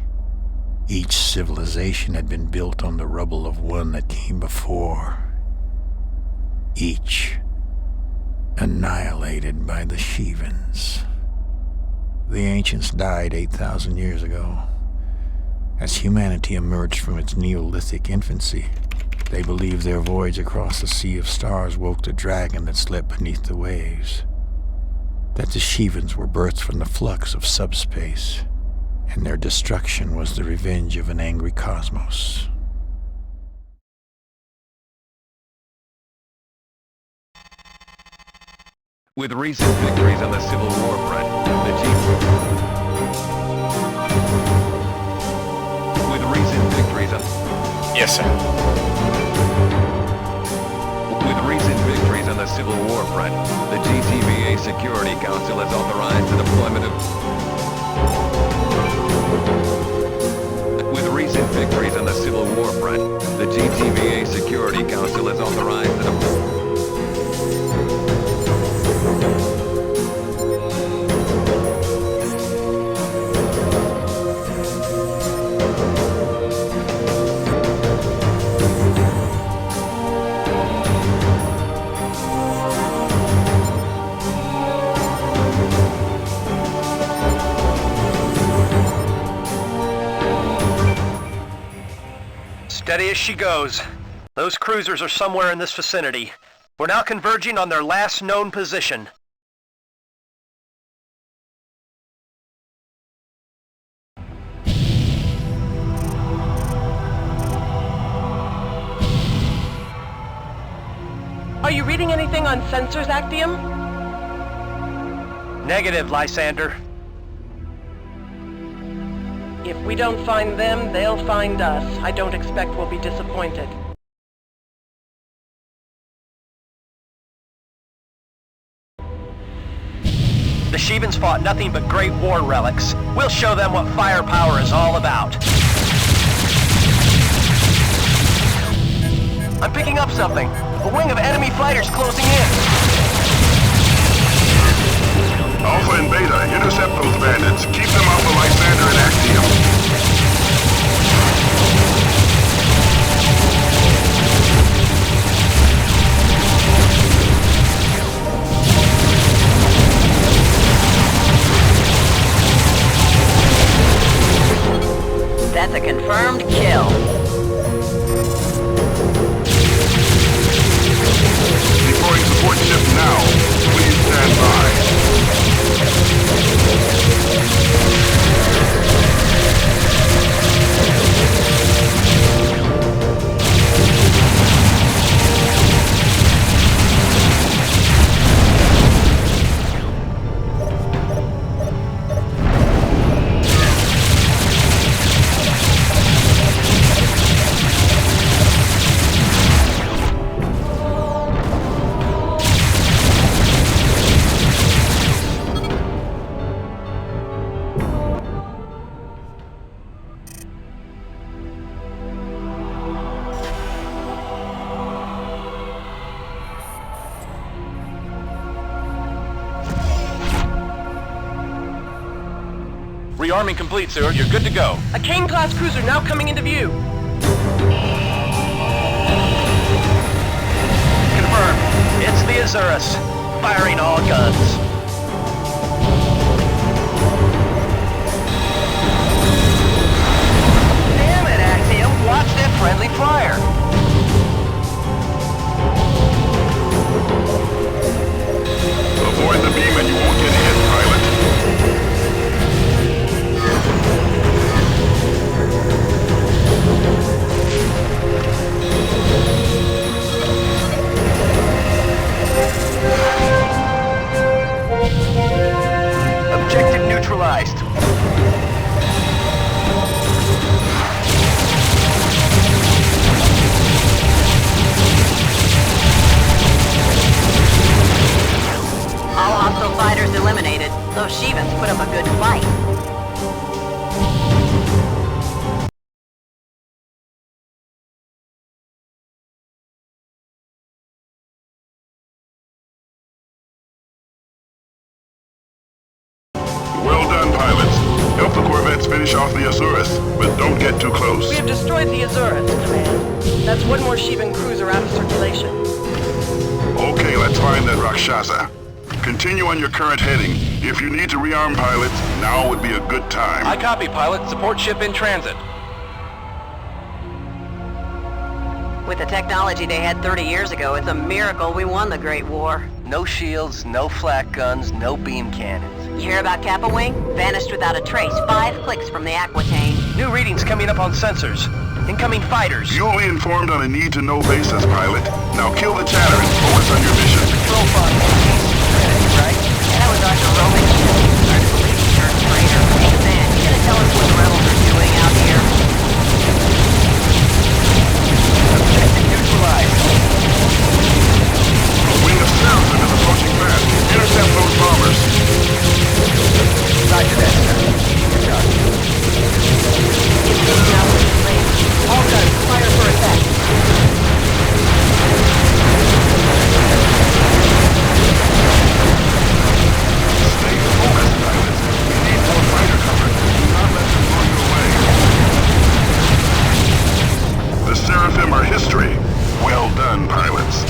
each civilization had been built on the rubble of one that came before, each annihilated by the Sheevans. The Ancients died 8,000 years ago. As humanity emerged from its Neolithic infancy, they believed their voyage across the sea of stars woke the dragon that slept beneath the waves, that the Sheevans were birthed from the flux of subspace, and their destruction was the revenge of an angry cosmos. With recent victories on the Civil War front, Yes, sir. With recent victories on the Civil War front, the GTVA Security Council has authorized the deployment of... With recent victories on the Civil War front, the GTVA Security Council has authorized the deployment... Steady as she goes. Those cruisers are somewhere in this vicinity. We're now converging on their last known position. Are you reading anything on sensors, Actium? Negative, Lysander. If we don't find them, they'll find us. I don't expect we'll be disappointed. The Sheevans fought nothing but great war relics. We'll show them what firepower is all about. I'm picking up something. A wing of enemy fighters closing in. Alpha and Beta, intercept those bandits. Keep them off of Lysander and Actium. That's a confirmed kill. Deploying support ship now. Please stand by. Rearming complete, sir. You're good to go. A Kane-class cruiser now coming into view. Confirmed. It's the Azurus. Firing all guns. Damn it, Axiom. Watch that friendly fire. Avoid the beam and you won't get hit, pilot. Objective neutralized. All hostile fighters eliminated. Those Shivans put up a good fight. Well done, pilots. Help the Corvettes finish off the Azurus, but don't get too close. We have destroyed the Azurus, Command. That's one more Shivan cruiser out of circulation. Okay, let's find that Rakshasa. Continue on your current heading. If you need to rearm pilots, now would be a good time. I copy, pilot. Support ship in transit. With the technology they had 30 years ago, it's a miracle we won the Great War. No shields, no flak guns, no beam cannons. You hear about Kappa Wing? Vanished without a trace, 5 clicks from the Aquitaine. New readings coming up on sensors. Incoming fighters. You'll be informed on a need-to-know basis, pilot. Now kill the chatter and focus on your mission. Control pod. Right? That was Dr. Roman. Hard to believe he turned traitor. Hey, man, you gonna tell us what the rebels are doing out here? Objective neutralized. A wing of Seraphim is approaching fast. Intercept those bombers. Roger that, sir. Good job. All guns, fire for attack. Stay focused, pilots. We need more fighter cover. Do not let them blow you away. The Seraphim are history. Well done, pilots.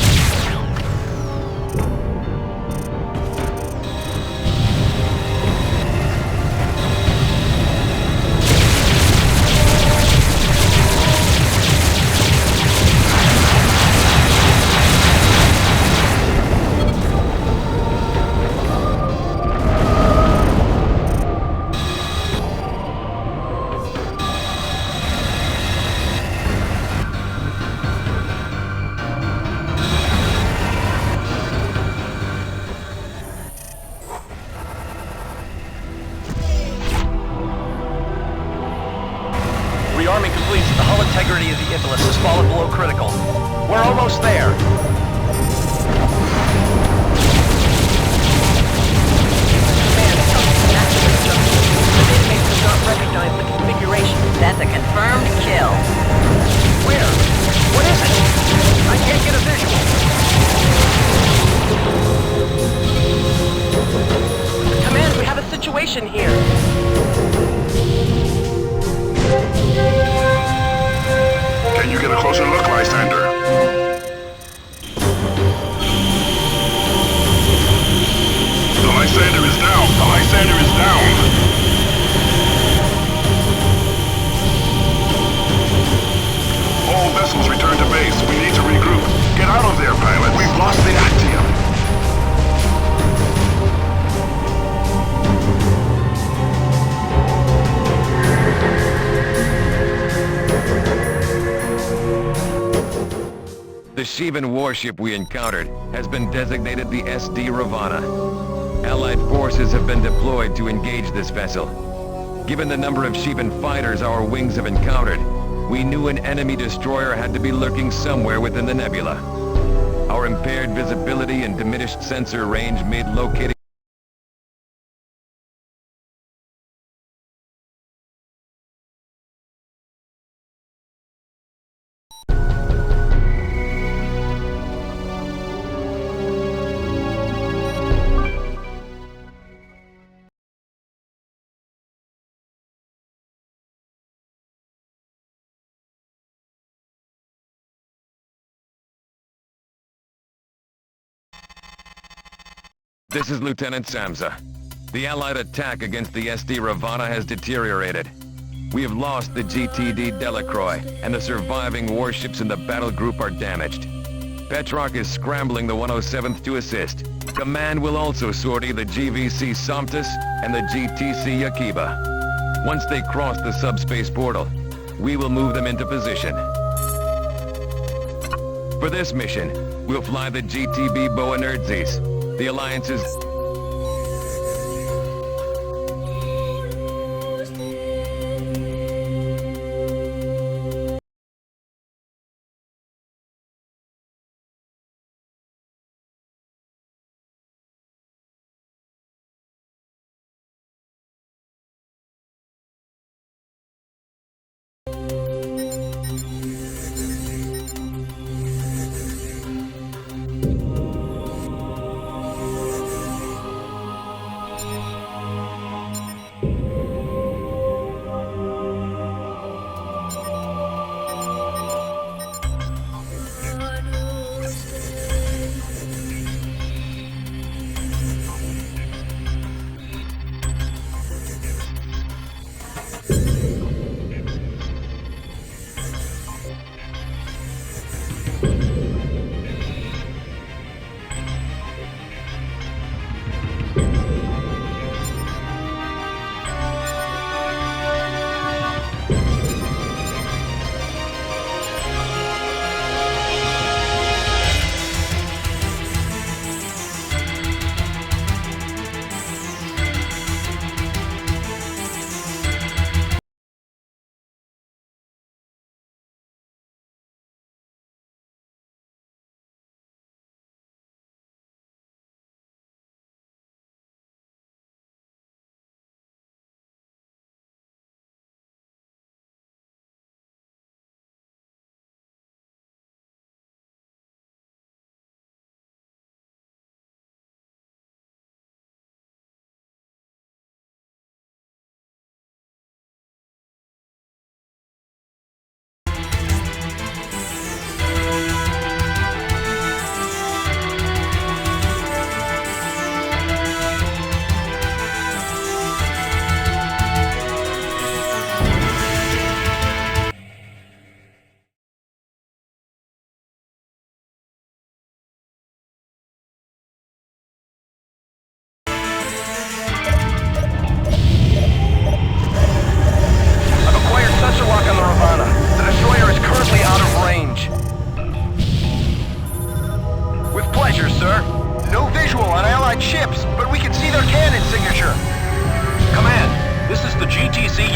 Rearming complete. The hull integrity of the Iblis has fallen below critical. We're almost there. Man, something's active junction. The database does not recognize the configuration. That's a confirmed kill. Where? What is it? I can't get a visual. Command, we have a situation here. Can you get a closer look, Lysander? The Lysander is down! The Lysander is down! All vessels return to base. We need to regroup. Get out of there, pilot. We've lost the Actium. The Shivan warship we encountered has been designated the SD Ravana. Allied forces have been deployed to engage this vessel. Given the number of Shivan fighters our wings have encountered, we knew an enemy destroyer had to be lurking somewhere within the nebula. Our impaired visibility and diminished sensor range made locating This is Lieutenant Samsa. The Allied attack against the SD Ravana has deteriorated. We have lost the GTD Delacroix, and the surviving warships in the battle group are damaged. Petrock is scrambling the 107th to assist. Command will also sortie the GVC Somptus and the GTC Yakiba. Once they cross the subspace portal, we will move them into position. For this mission, we'll fly the GTB Boanerdzes. The Alliance's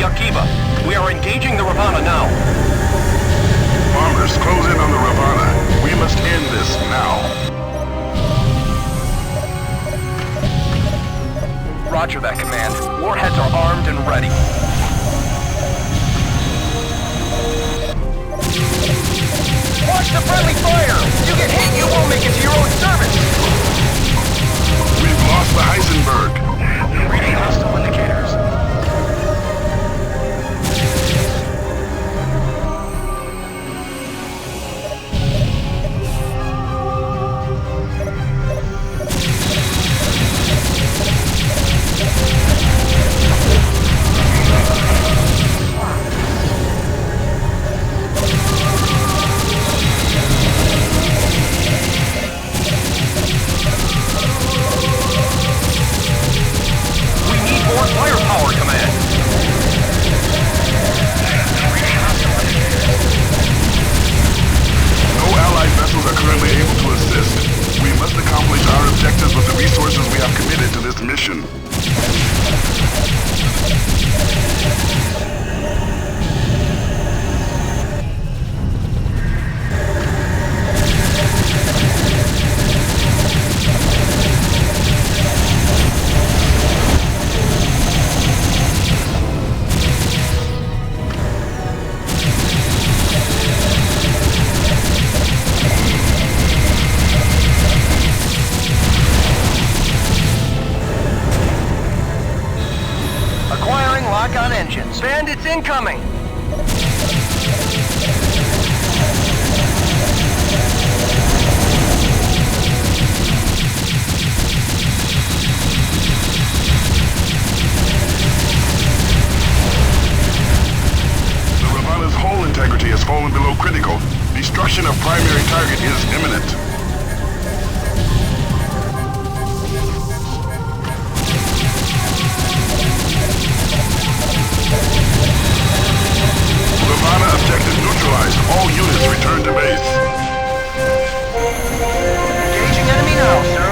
Yakiba. We are engaging the Ravana now. Bombers, close in on the Ravana. We must end this now. Roger that, Command. Warheads are armed and ready. Watch the friendly fire! You get hit, you won't make it to your own service! We've lost the Heisenberg. Reading hostile indicators. Firepower, Command! No Allied vessels are currently able to assist. We must accomplish our objectives with the resources we have committed to this mission. Lock on engines. Bandits incoming! Destruction of primary target is imminent. Ravana objective neutralized. All units return to base. Engaging enemy now, sir.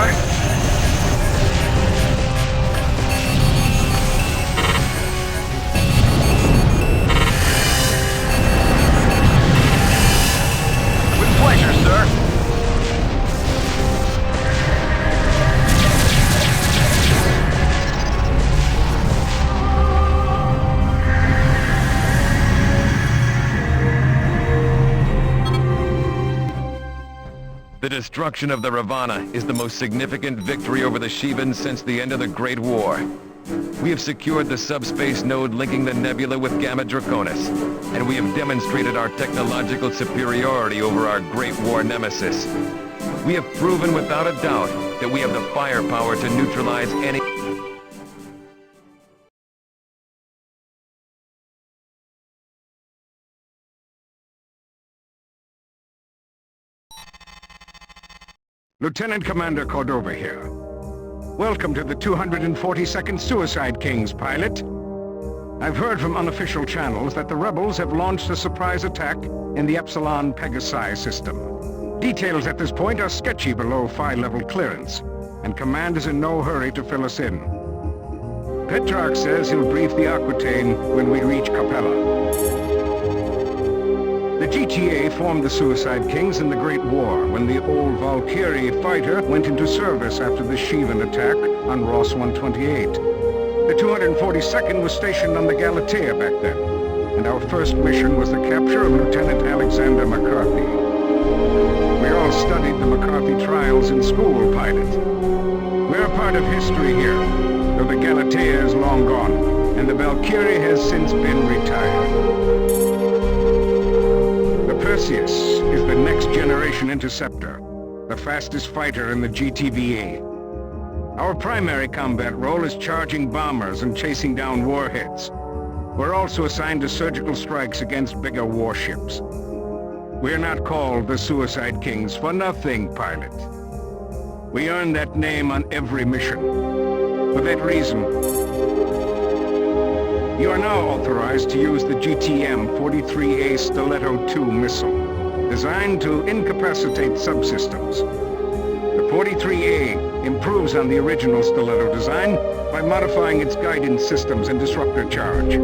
With pleasure, sir. The destruction of the Ravana is the most significant victory over the Shivans since the end of the Great War. We have secured the subspace node linking the nebula with Gamma Draconis, and we have demonstrated our technological superiority over our Great War nemesis. We have proven without a doubt that we have the firepower to neutralize any... Lieutenant Commander Cordova here. Welcome to the 242nd Suicide Kings, pilot. I've heard from unofficial channels that the rebels have launched a surprise attack in the Epsilon Pegasi system. Details at this point are sketchy below Phi-level clearance, and Command is in no hurry to fill us in. Petrarch says he'll brief the Aquitaine when we reach Capella. The GTA formed the Suicide Kings in the Great War when the old Valkyrie fighter went into service after the Shivan attack on Ross 128. The 242nd was stationed on the Galatea back then, and our first mission was the capture of Lieutenant Alexander McCarthy. We all studied the McCarthy trials in school, pilot. We're a part of history here, though the Galatea is long gone, and the Valkyrie has since been retired. Perseus is the next generation interceptor, the fastest fighter in the GTVA. Our primary combat role is charging bombers and chasing down warheads. We're also assigned to surgical strikes against bigger warships. We're not called the Suicide Kings for nothing, pilot. We earn that name on every mission. For that reason, you are now authorized to use the GTM-43A Stiletto II missile, designed to incapacitate subsystems. The 43A improves on the original Stiletto design by modifying its guidance systems and disruptor charge.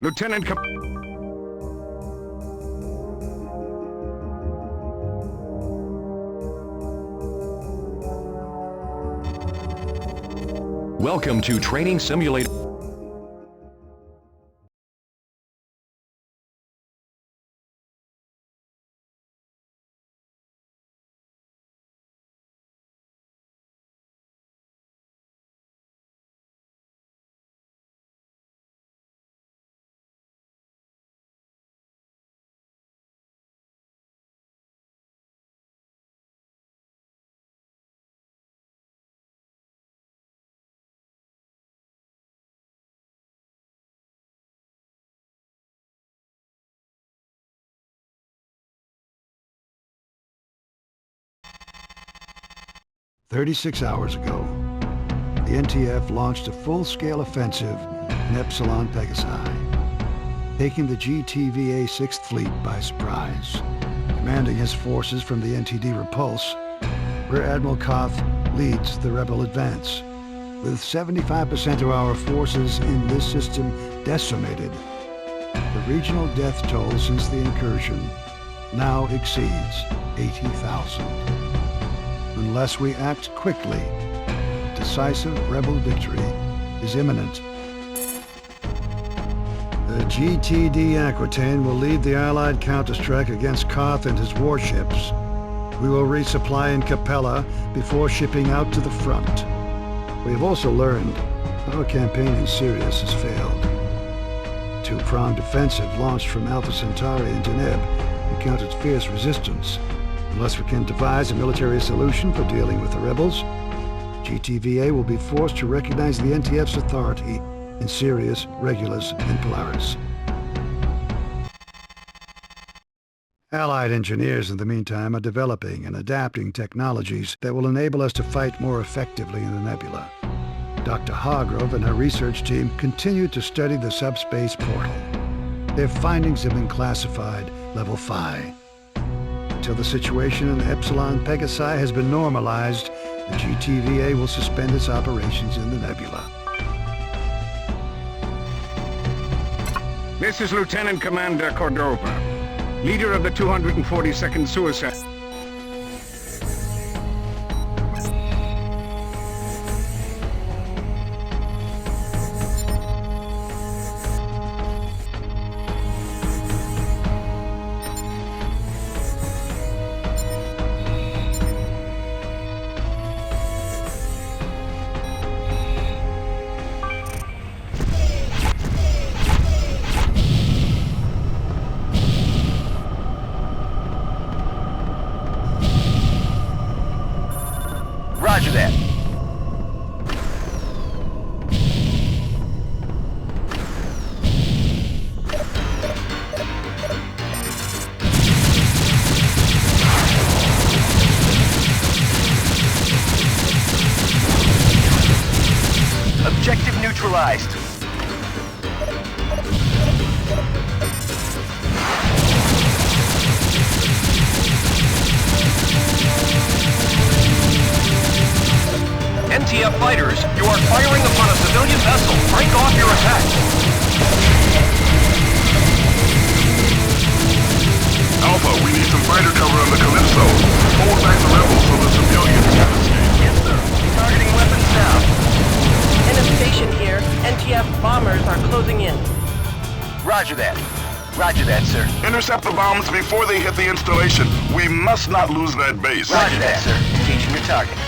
Lieutenant Welcome to Training Simulator. 36 hours ago, the NTF launched a full-scale offensive in Epsilon Pegasi, taking the GTVA 6th Fleet by surprise. Commanding his forces from the NTD Repulse, Rear Admiral Koth leads the rebel advance. With 75% of our forces in this system decimated, the regional death toll since the incursion now exceeds 80,000. Unless we act quickly, decisive rebel victory is imminent. The GTD Aquitaine will lead the Allied counterstrike against Koth and his warships. We will resupply in Capella before shipping out to the front. We have also learned our campaign in Sirius has failed. A two-pronged offensive launched from Alpha Centauri and Deneb encountered fierce resistance. Unless we can devise a military solution for dealing with the rebels, GTVA will be forced to recognize the NTF's authority in Sirius, Regulus, and Polaris. Allied engineers, in the meantime, are developing and adapting technologies that will enable us to fight more effectively in the nebula. Dr. Hargrove and her research team continue to study the subspace portal. Their findings have been classified Level 5. Until the situation in Epsilon Pegasi has been normalized, the GTVA will suspend its operations in the nebula. This is Lieutenant Commander Cordova, leader of the 242nd Suicide. Roger that. Objective neutralized. NTF fighters, you are firing upon a civilian vessel. Break off your attack. Alpha, we need some fighter cover on the Calypso. Hold back the rebels so the civilians can escape. Yes, sir. Targeting weapons now. Enemy station here. NTF bombers are closing in. Roger that. Roger that, sir. Intercept the bombs before they hit the installation. We must not lose that base. Roger that, sir. Engaging your target.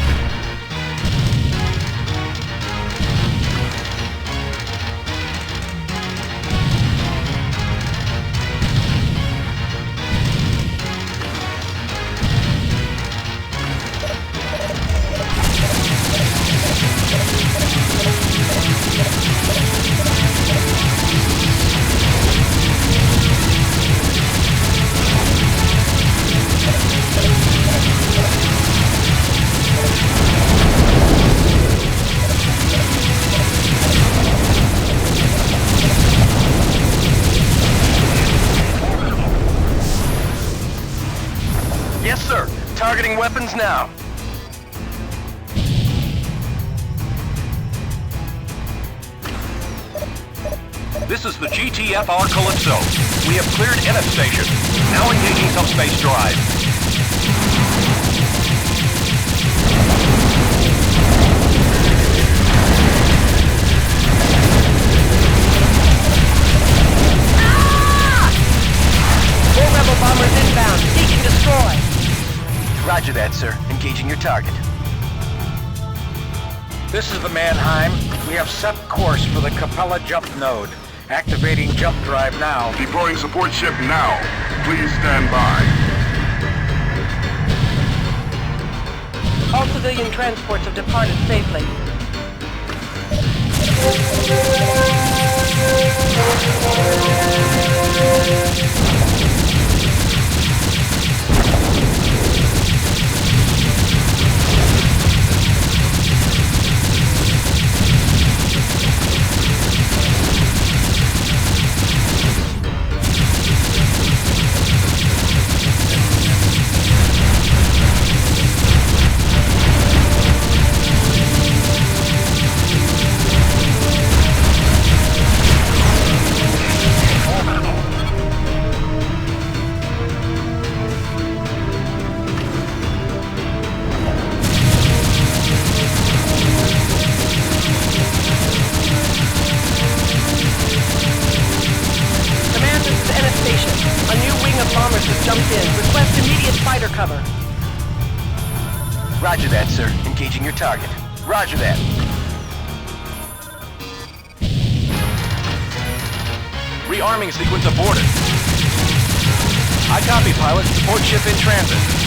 Yes, sir. Targeting weapons now. This is the GTFR Calypso. We have cleared NF station. Now engaging subspace drive. More rebel bombers inbound. Seek and destroy. Roger that, sir. Engaging your target. This is the Mannheim. We have set course for the Capella jump node. Activating jump drive now. Deploying support ship now. Please stand by. All civilian transports have departed safely. Roger that, sir. Engaging your target. Roger that. Rearming sequence aborted. I copy, pilot. Support ship in transit.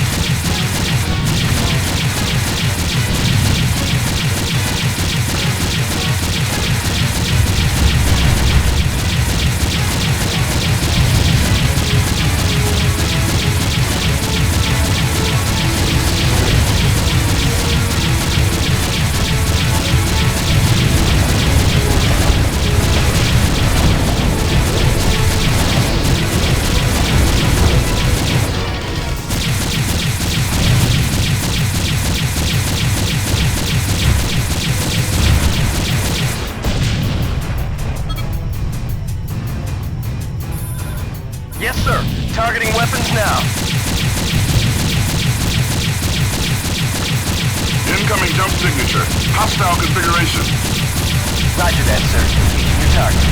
Yes, sir. Targeting weapons now. Incoming jump signature. Hostile configuration. Roger that, sir. Engaging your target.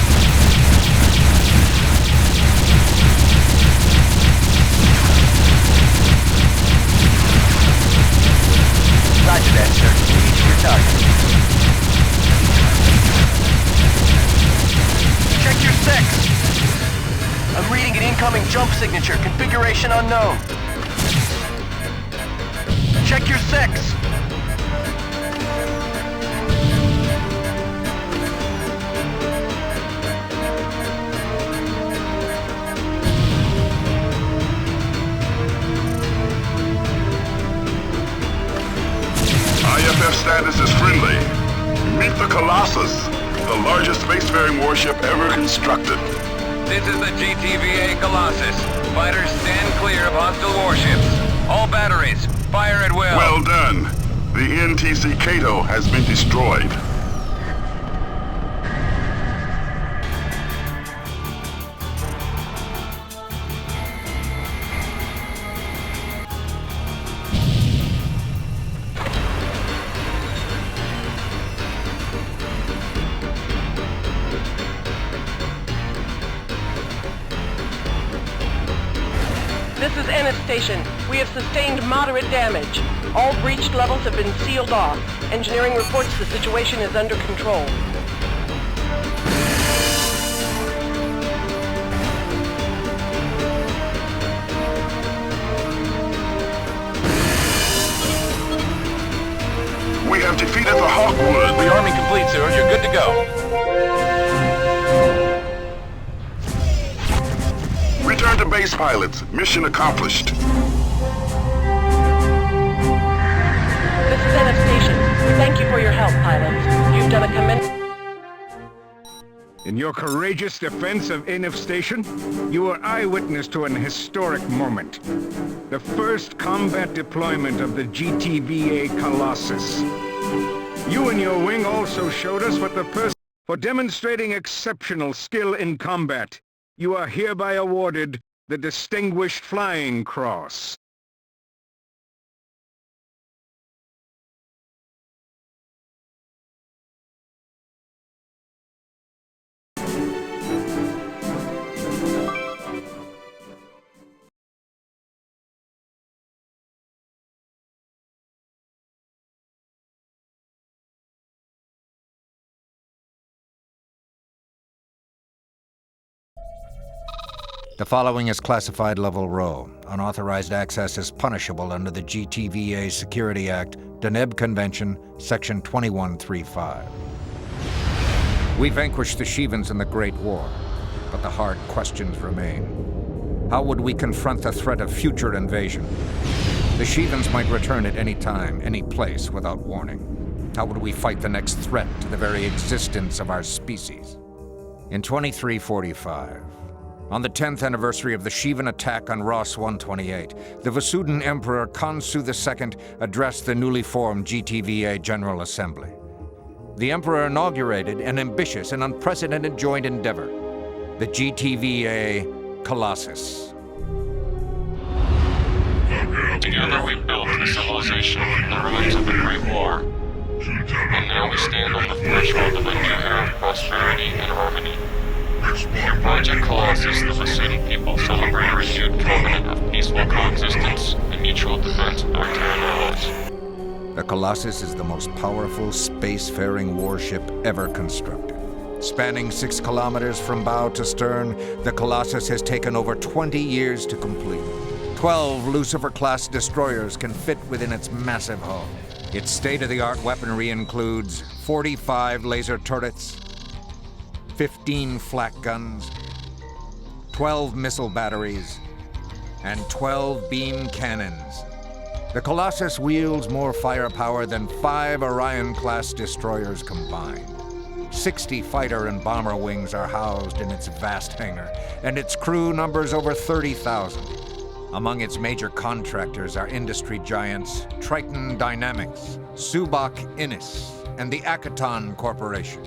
Roger that, sir. Engaging your target. Check your sex. I'm reading an incoming jump signature. Configuration unknown. Check your sex. IFF status is friendly. Meet the Colossus, the largest spacefaring warship ever constructed. This is the GTVA Colossus. Fighters stand clear of hostile warships. All batteries, fire at will. Well done. The NTC Cato has been destroyed. This is Ennis Station. We have sustained moderate damage. All breached levels have been sealed off. Engineering reports the situation is under control. We have defeated the Hawkwood. Rearming complete, sir. You're good to go. Return to base, pilots. Mission accomplished. This is Ennis Station. Thank you for your help, pilots. You've done a In your courageous defense of Enif Station, you were eyewitness to an historic moment. The first combat deployment of the GTVA Colossus. You and your wing also showed us what the person... For demonstrating exceptional skill in combat, you are hereby awarded the Distinguished Flying Cross. The following is classified level Rho. Unauthorized access is punishable under the GTVA Security Act, Deneb Convention, Section 2135. We vanquished the Shivans in the Great War, but the hard questions remain. How would we confront the threat of future invasion? The Shivans might return at any time, any place, without warning. How would we fight the next threat to the very existence of our species? In 2345, on the 10th anniversary of the Shivan attack on Ross 128, the Vasudan Emperor Khonsu II addressed the newly formed GTVA General Assembly. The Emperor inaugurated an ambitious and unprecedented joint endeavor, the GTVA Colossus. Together we built a civilization in the ruins of the Great War, and now we stand on the threshold of a new era of prosperity and harmony. In Project Colossus, the Vasudan people celebrate a renewed covenant of peaceful coexistence and mutual defense of our Terran allies. The Colossus is the most powerful spacefaring warship ever constructed. Spanning 6 kilometers from bow to stern, the Colossus has taken over 20 years to complete. 12 Lucifer-class destroyers can fit within its massive hull. Its state-of-the-art weaponry includes 45 laser turrets, 15 flak guns, 12 missile batteries, and 12 beam cannons. The Colossus wields more firepower than 5 Orion-class destroyers combined. 60 fighter and bomber wings are housed in its vast hangar, and its crew numbers over 30,000. Among its major contractors are industry giants Triton Dynamics, Subak Innis, and the Akaton Corporation.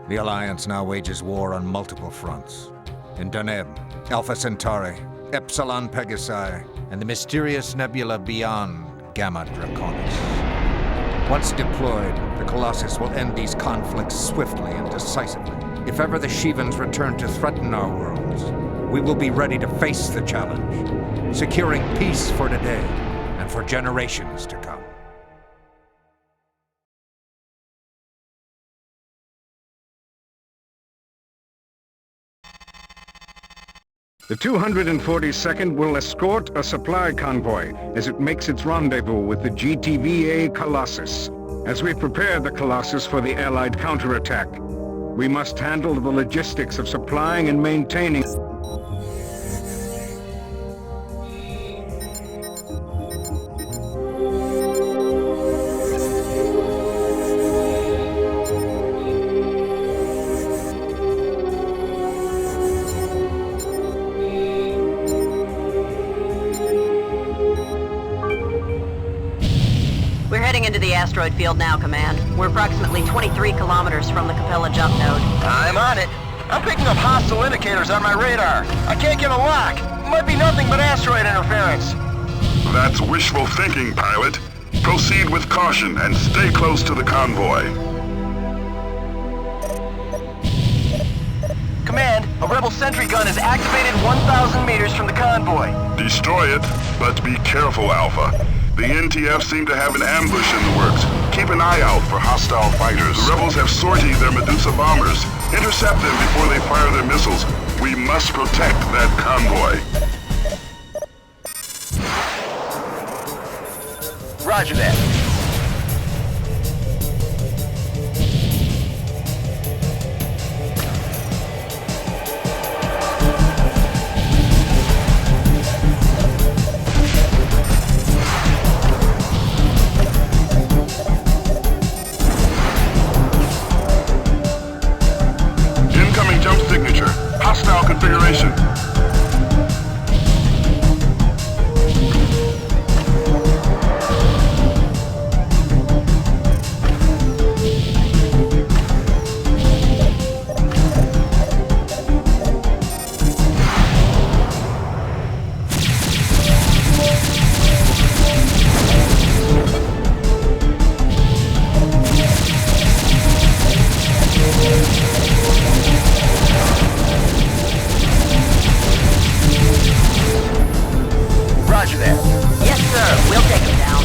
The Alliance now wages war on multiple fronts. In Deneb, Alpha Centauri, Epsilon Pegasi, and the mysterious nebula beyond Gamma Draconis. Once deployed, the Colossus will end these conflicts swiftly and decisively. If ever the Shivans return to threaten our worlds, we will be ready to face the challenge, securing peace for today and for generations to come. The 242nd will escort a supply convoy as it makes its rendezvous with the GTVA Colossus. As we prepare the Colossus for the Allied counterattack, we must handle the logistics of supplying and maintaining. We're heading into the asteroid field now, Command. We're approximately 23 kilometers from the Capella jump node. I'm on it. I'm picking up hostile indicators on my radar. I can't get a lock. Might be nothing but asteroid interference. That's wishful thinking, pilot. Proceed with caution and stay close to the convoy. Command, a rebel sentry gun is activated 1,000 meters from the convoy. Destroy it, but be careful, Alpha. The NTF seem to have an ambush in the works. Keep an eye out for hostile fighters. The rebels have sortied their Medusa bombers. Intercept them before they fire their missiles. We must protect that convoy. Roger that. Hostile configuration. Roger that. Yes, sir. We'll take him down.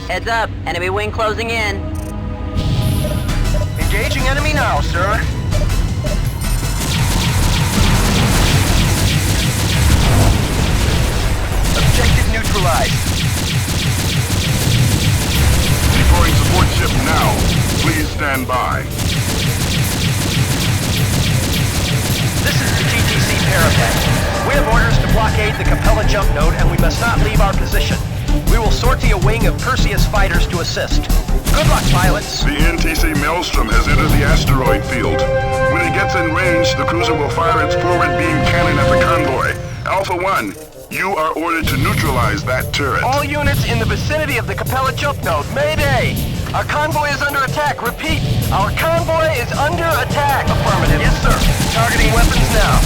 Heads up, enemy wing closing in. Engaging enemy now, sir. jump node, and we must not leave our position. We will sortie a wing of Perseus fighters to assist. Good luck, pilots. The NTC Maelstrom has entered the asteroid field. When it gets in range, the cruiser will fire its forward beam cannon at the convoy. Alpha 1, you are ordered to neutralize that turret. All units in the vicinity of the Capella jump node, Mayday! Our convoy is under attack. Repeat, our convoy is under attack. Affirmative. Yes, sir. Targeting weapons now.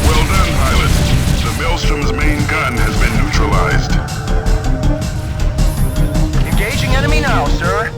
Well done, pilot. The Maelstrom's main gun has been neutralized. Engaging enemy now, sir.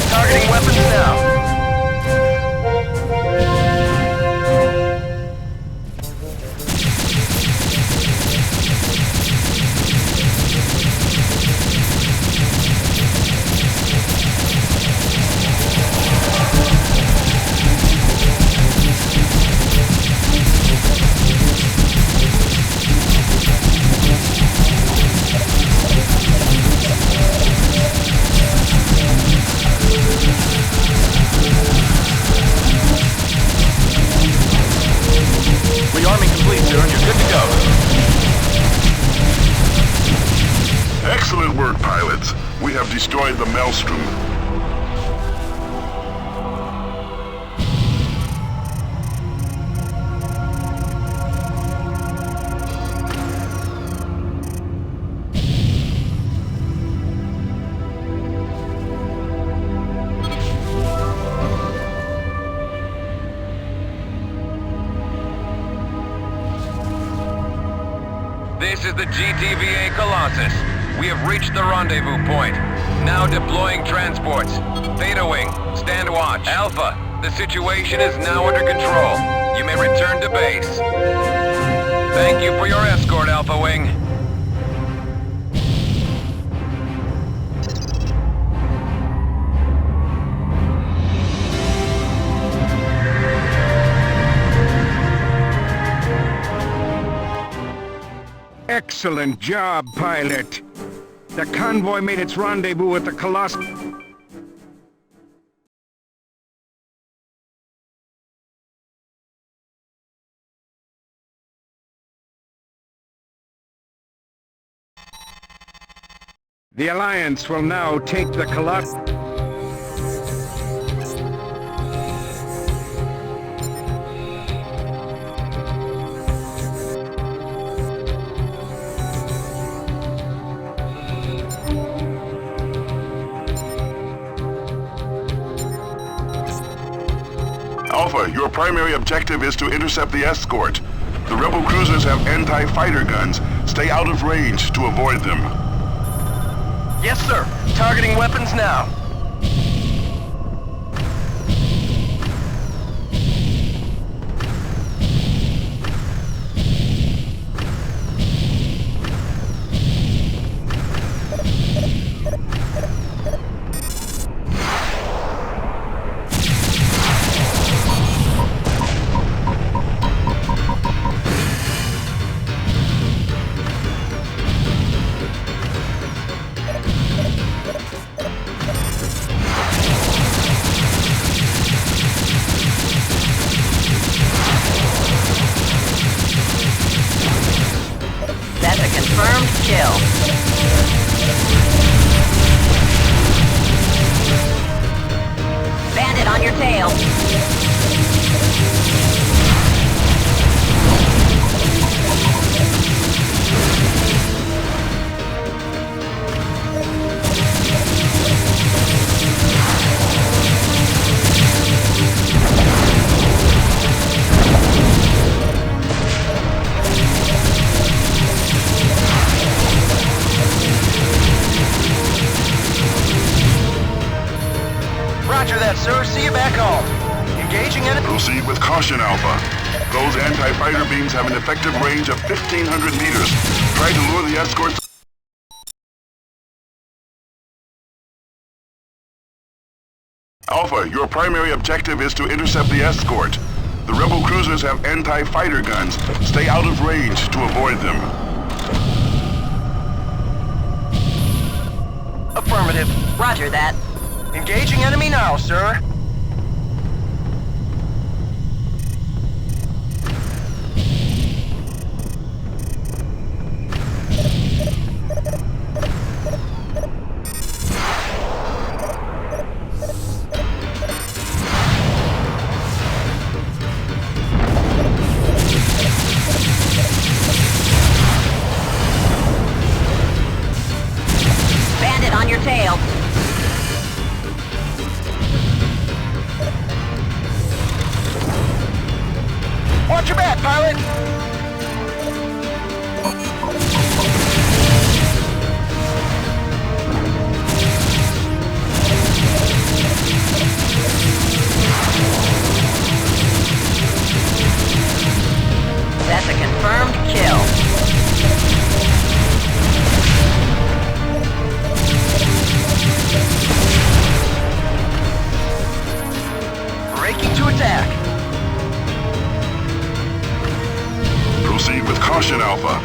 Targeting weapons now. Rearming complete, sir, and you're good to go. Excellent work, pilots. We have destroyed the Maelstrom. This is the GTVA Colossus. We have reached the rendezvous point. Now deploying transports. Theta Wing, stand watch. Alpha, the situation is now under control. You may return to base. Thank you for your escort, Alpha Wing. Excellent job, pilot. The convoy made its rendezvous at the Colossus. The Alliance will now take the Colossus. Alpha, your primary objective is to intercept the escort. The rebel cruisers have anti-fighter guns. Stay out of range to avoid them. Yes, sir. Targeting weapons now. sir. See you back home. Engaging enemy. Proceed with caution, Alpha. Those anti-fighter beams have an effective range of 1,500 meters. Try to lure the escorts. Alpha, your primary objective is to intercept the escort. The rebel cruisers have anti-fighter guns. Stay out of range to avoid them. Affirmative. Roger that. Engaging enemy now, sir. Bandit on your tail. Watch your back, pilot! That's a confirmed kill. Braking to attack. Proceed with caution, Alpha.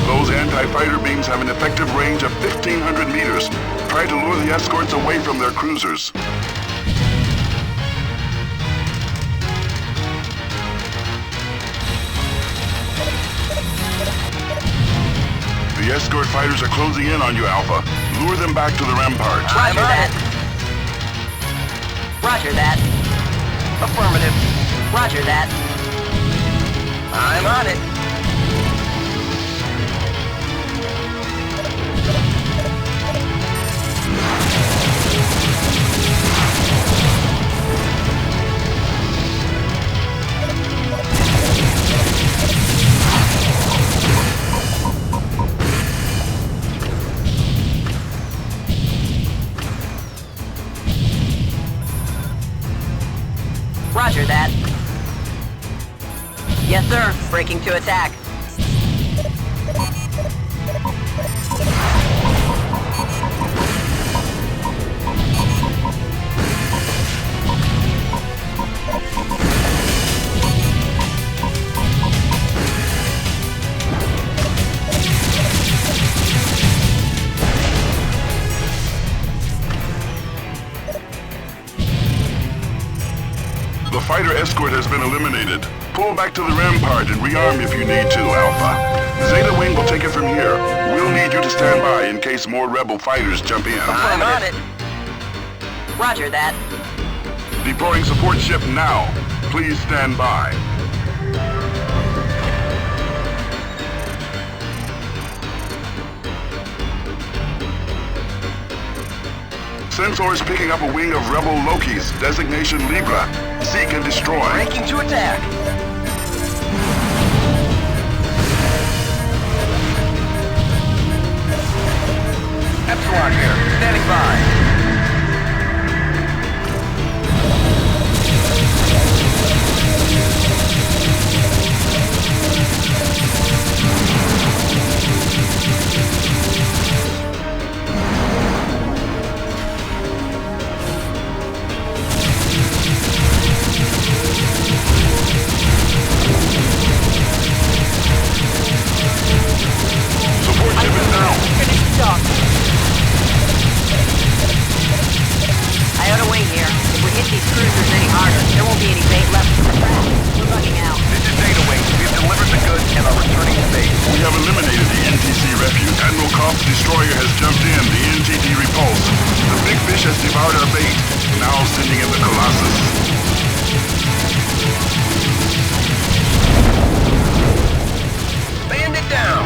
Those anti-fighter beams have an effective range of 1,500 meters. Try to lure the escorts away from their cruisers. The escort fighters are closing in on you, Alpha. Lure them back to the rampart. Roger that. Roger that. Affirmative. Roger that. I'm on it. Roger that. Yes, sir. Braking to attack. The fighter escort has been eliminated. Pull back to the rampart and rearm if you need to, Alpha. Zeta Wing will take it from here. We'll need you to stand by in case more rebel fighters jump in. I'm on it. Roger that. Deploying support ship now. Please stand by. Sensors picking up a wing of rebel Lokis, designation Libra. Seek and destroy. Braking to attack. Epsilon here, standing by. Support ship is down. Finish dock. Iota Wing here. If we hit these cruisers any harder, there won't be any bait left for the trap. We're bugging out. This is Data Wing. We've delivered the goods and are returning to base. We have eliminated the NTC refuge. Admiral Koff's destroyer has jumped in. The NTD repulse. The big fish has devoured our bait. Now sending in the Colossus. Bandit down.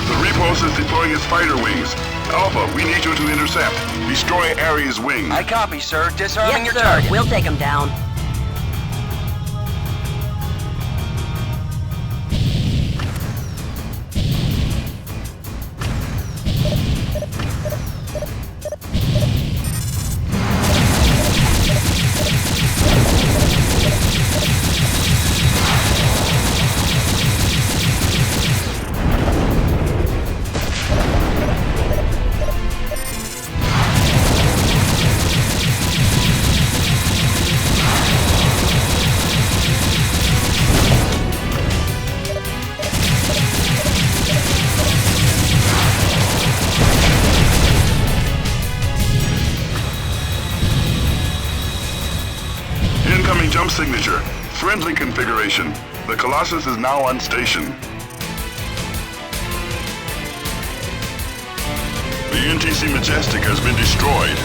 The repulse is deploying its fighter wings. Alpha, we need you to intercept. Destroy Ares' wing. I copy, sir. Disarming Yes, your sir. target. We'll take them down. friendly configuration. The Colossus is now on station. The NTC Majestic has been destroyed.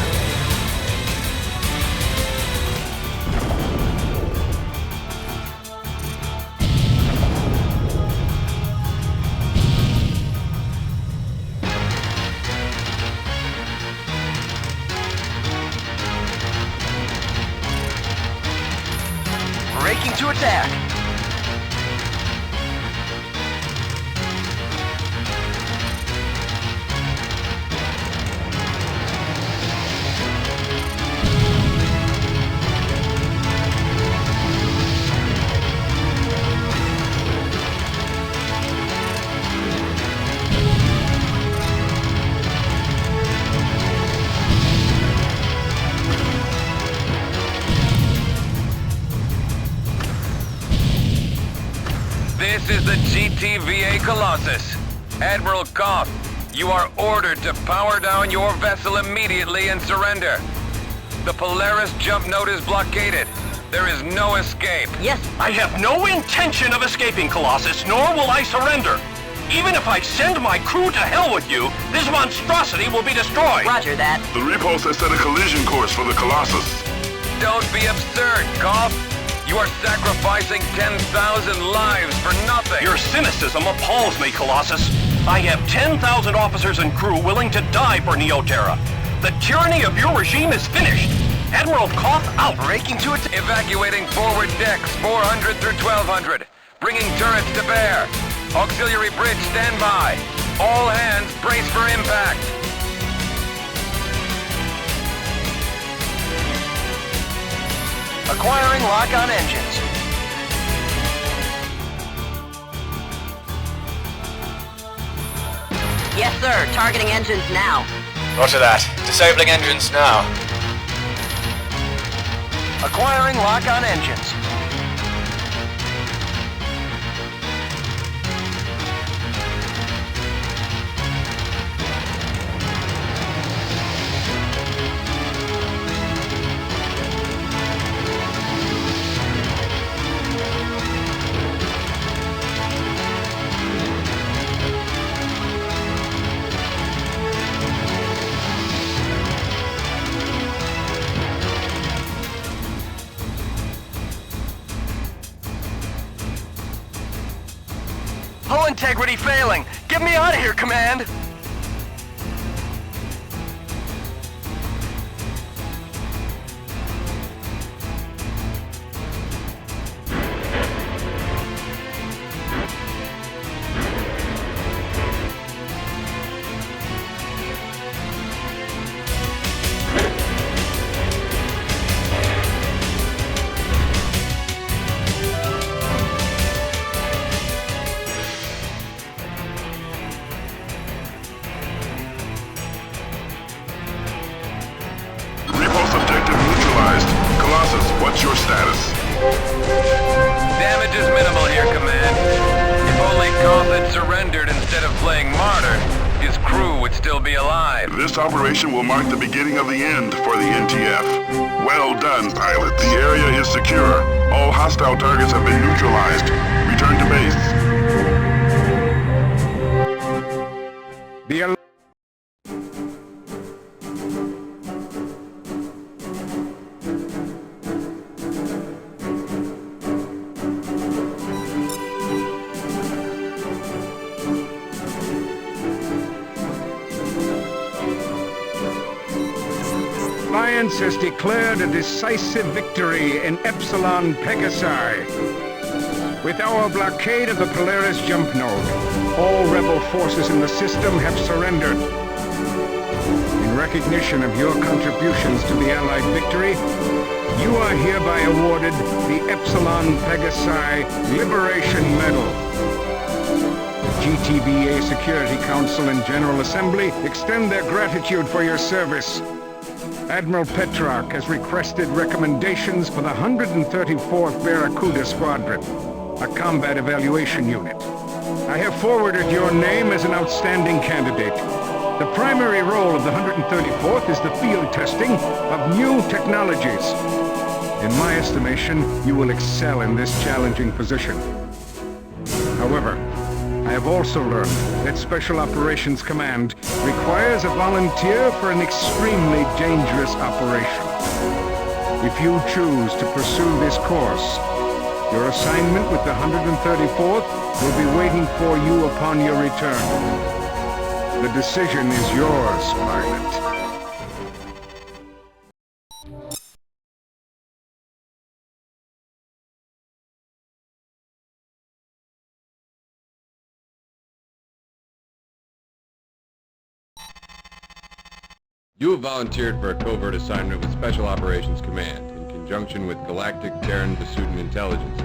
Breaking to attack. This is the GTVA Colossus. Admiral Koff, you are ordered to power down your vessel immediately and surrender. The Polaris jump node is blockaded. There is no escape. Yes. I have no intention of escaping, Colossus, nor will I surrender. Even if I send my crew to hell with you, this monstrosity will be destroyed. Roger that. The Repulse has set a collision course for the Colossus. Don't be absurd, Koff. You are sacrificing 10,000 lives for nothing. Your cynicism appalls me, Colossus. I have 10,000 officers and crew willing to die for Neoterra. The tyranny of your regime is finished. Admiral Koff out. Breaking to attack. Evacuating forward decks 400 through 1200. Bringing turrets to bear. Auxiliary bridge standby. All hands brace for impact. Acquiring lock-on engines. Yes, sir. Targeting engines now. Roger that. Disabling engines now. Acquiring lock-on engines. Hull integrity failing. Get me out of here, Command. What's your status? Damage is minimal here, Command. If only Koff had surrendered instead of playing martyr, his crew would still be alive. This operation will mark the beginning of the end for the NTF. Well done, pilot. The area is secure. All hostile targets have been neutralized. Return to base. Alliance has declared a decisive victory in Epsilon Pegasi. With our blockade of the Polaris jump node, all rebel forces in the system have surrendered. In recognition of your contributions to the Allied victory, you are hereby awarded the Epsilon Pegasi Liberation Medal. The GTVA Security Council and General Assembly extend their gratitude for your service. Admiral Petrock has requested recommendations for the 134th Barracuda Squadron, a combat evaluation unit. I have forwarded your name as an outstanding candidate. The primary role of the 134th is the field testing of new technologies. In my estimation, you will excel in this challenging position. However, I have also learned that Special Operations Command requires a volunteer for an extremely dangerous operation. If you choose to pursue this course, your assignment with the 134th will be waiting for you upon your return. The decision is yours, pilot. You have volunteered for a covert assignment with Special Operations Command in conjunction with Galactic Terran Vasudan Intelligence.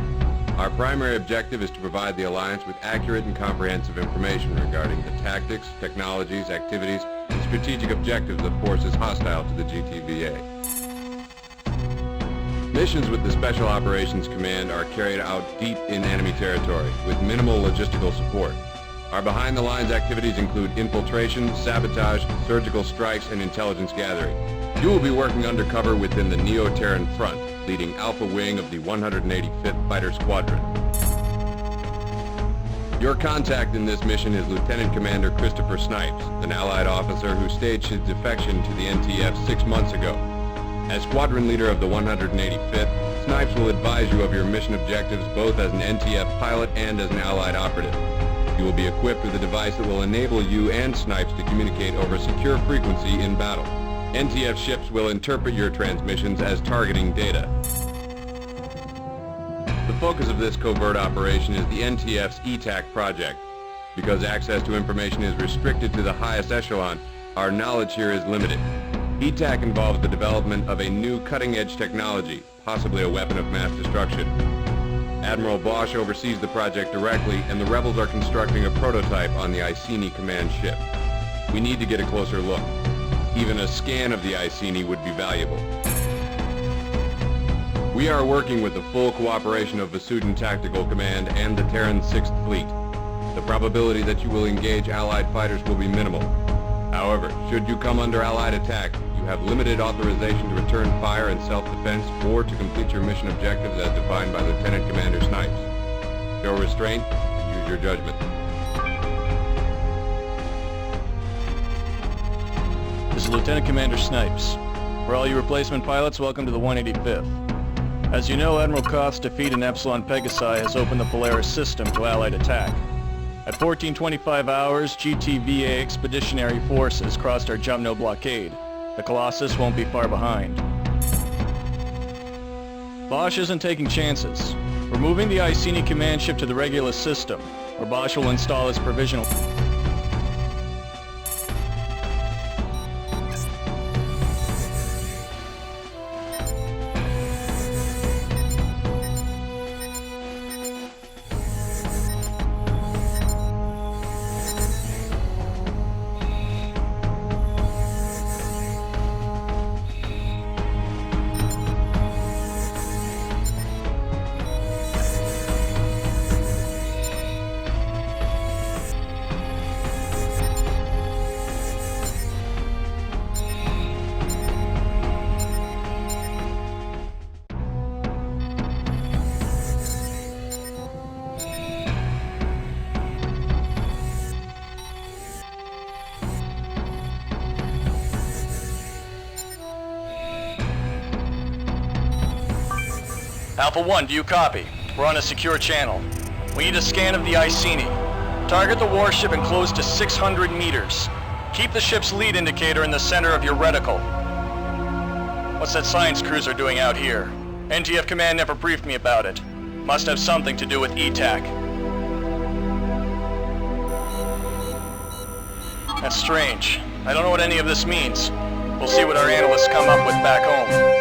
Our primary objective is to provide the Alliance with accurate and comprehensive information regarding the tactics, technologies, activities, and strategic objectives of forces hostile to the GTVA. Missions with the Special Operations Command are carried out deep in enemy territory with minimal logistical support. Our behind-the-lines activities include infiltration, sabotage, surgical strikes, and intelligence gathering. You will be working undercover within the Neo-Terran Front, leading Alpha Wing of the 185th Fighter Squadron. Your contact in this mission is Lieutenant Commander Christopher Snipes, an Allied officer who staged his defection to the NTF 6 months ago. As Squadron Leader of the 185th, Snipes will advise you of your mission objectives both as an NTF pilot and as an Allied operative. You will be equipped with a device that will enable you and Snipes to communicate over secure frequency in battle. NTF ships will interpret your transmissions as targeting data. The focus of this covert operation is the NTF's ETAC project. Because access to information is restricted to the highest echelon, our knowledge here is limited. ETAC involves the development of a new cutting-edge technology, possibly a weapon of mass destruction. Admiral Bosch oversees the project directly, and the rebels are constructing a prototype on the Iceni command ship. We need to get a closer look. Even a scan of the Iceni would be valuable. We are working with the full cooperation of Vasudan Tactical Command and the Terran 6th Fleet. The probability that you will engage Allied fighters will be minimal. However, should you come under Allied attack, you have limited authorization to return fire in self-defense or to complete your mission objectives as defined by Lieutenant Commander Snipes. Show restraint and use your judgment. This is Lieutenant Commander Snipes. For all you replacement pilots, welcome to the 185th. As you know, Admiral Koth's defeat in Epsilon Pegasi has opened the Polaris system to Allied attack. At 1425 hours, GTVA expeditionary forces crossed our jump node blockade. The Colossus won't be far behind. Bosch isn't taking chances. We're moving the Iceni command ship to the Regulus system, where Bosch will install his provisional... Alpha 1, do you copy? We're on a secure channel. We need a scan of the Iceni. Target the warship and close to 600 meters. Keep the ship's lead indicator in the center of your reticle. What's that science cruiser doing out here? NTF Command never briefed me about it. Must have something to do with ETAC. That's strange. I don't know what any of this means. We'll see what our analysts come up with back home.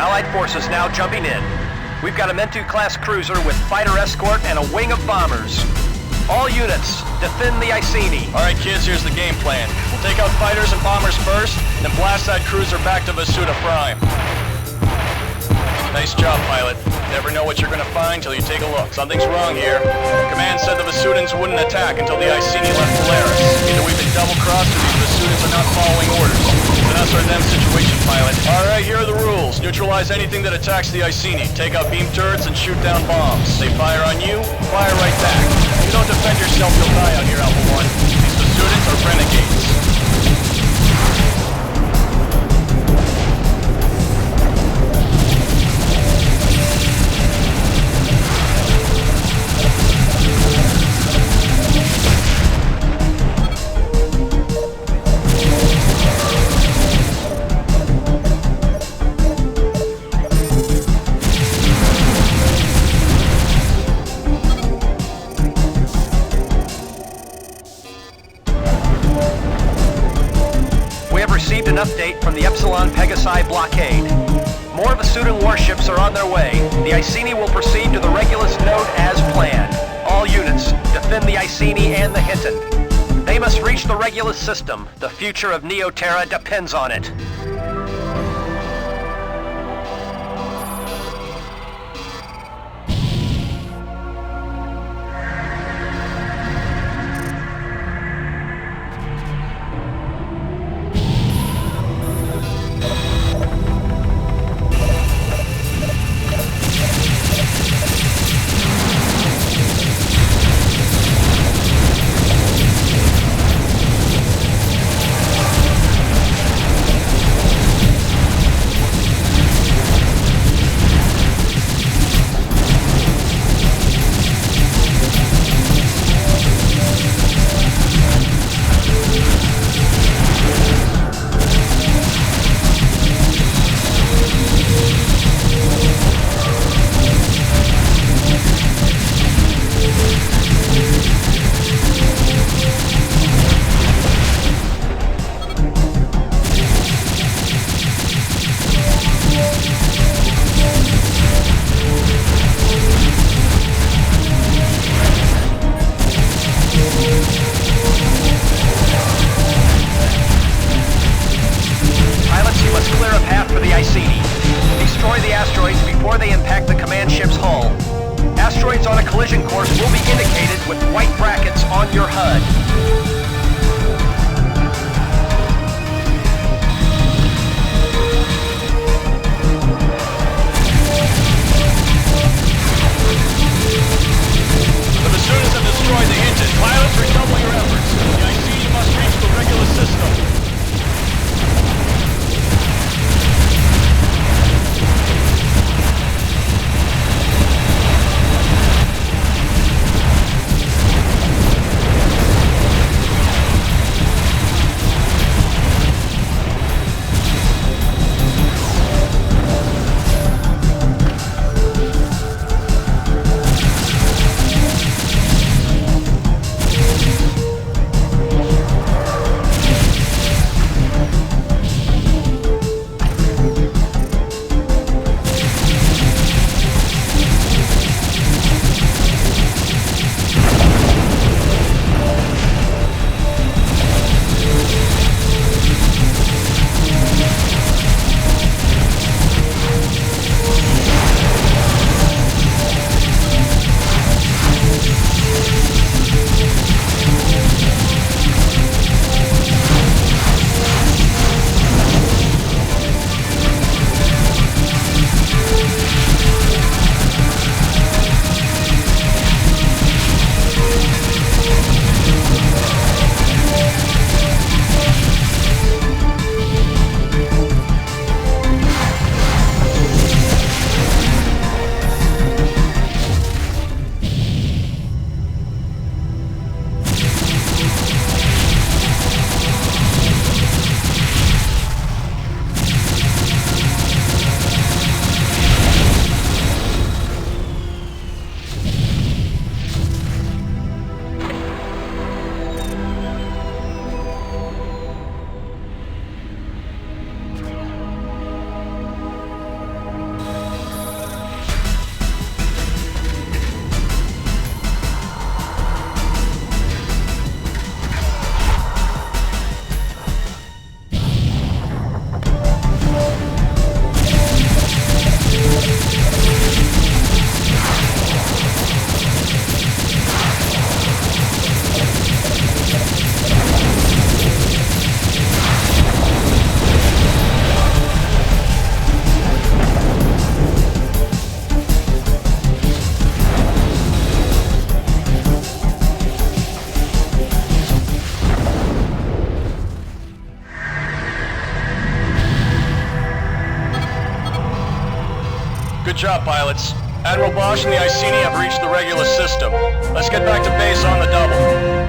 Allied forces now jumping in. We've got a Mentu-class cruiser with fighter escort and a wing of bombers. All units, defend the Iceni. All right, kids, here's the game plan. We'll take out fighters and bombers first, then blast that cruiser back to Vasuda Prime. Nice job, pilot. Never know what you're gonna find till you take a look. Something's wrong here. Command said the Vesudans wouldn't attack until the Iceni left Polaris. Either we've been double-crossed or these Vesudans are not following orders. It's an us or them situation, pilot. Alright, here are the rules. Neutralize anything that attacks the Iceni. Take out beam turrets and shoot down bombs. They fire on you, fire right back. If you don't defend yourself, you'll die out here, Alpha 1. These Vesudans are renegades. An update from the Epsilon Pegasi blockade. More Vesudan warships are on their way. The Iceni will proceed to the Regulus node as planned. All units, defend the Iceni and the Hinton. They must reach the Regulus system. The future of Neoterra depends on it. Good job, pilots. Admiral Bosch and the Iceni have reached the Regulus system. Let's get back to base on the double.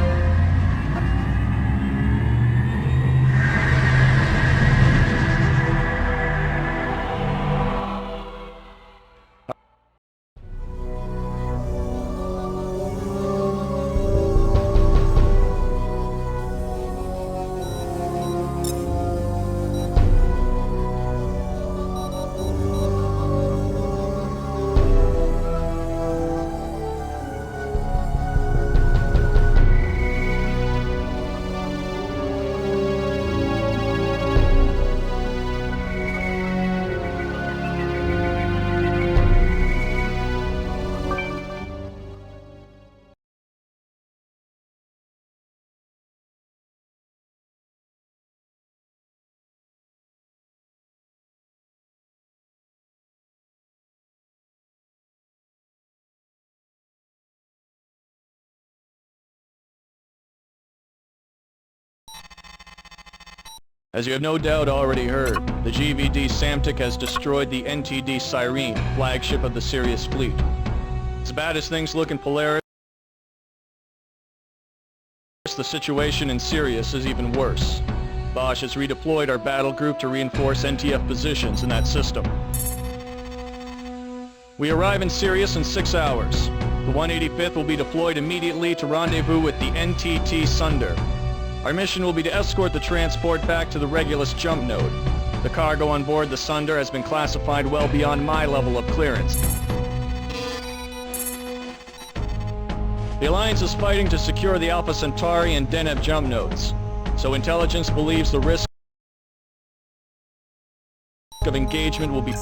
As you have no doubt already heard, the GVD Samtic has destroyed the NTD Cyrene, flagship of the Sirius fleet. As bad as things look in Polaris, the situation in Sirius is even worse. Bosch has redeployed our battle group to reinforce NTF positions in that system. We arrive in Sirius in 6 hours. The 185th will be deployed immediately to rendezvous with the NTT Sunder. Our mission will be to escort the transport back to the Regulus jump node. The cargo on board the Sunder has been classified well beyond my level of clearance. The Alliance is fighting to secure the Alpha Centauri and Deneb jump nodes, so intelligence believes the risk of engagement will be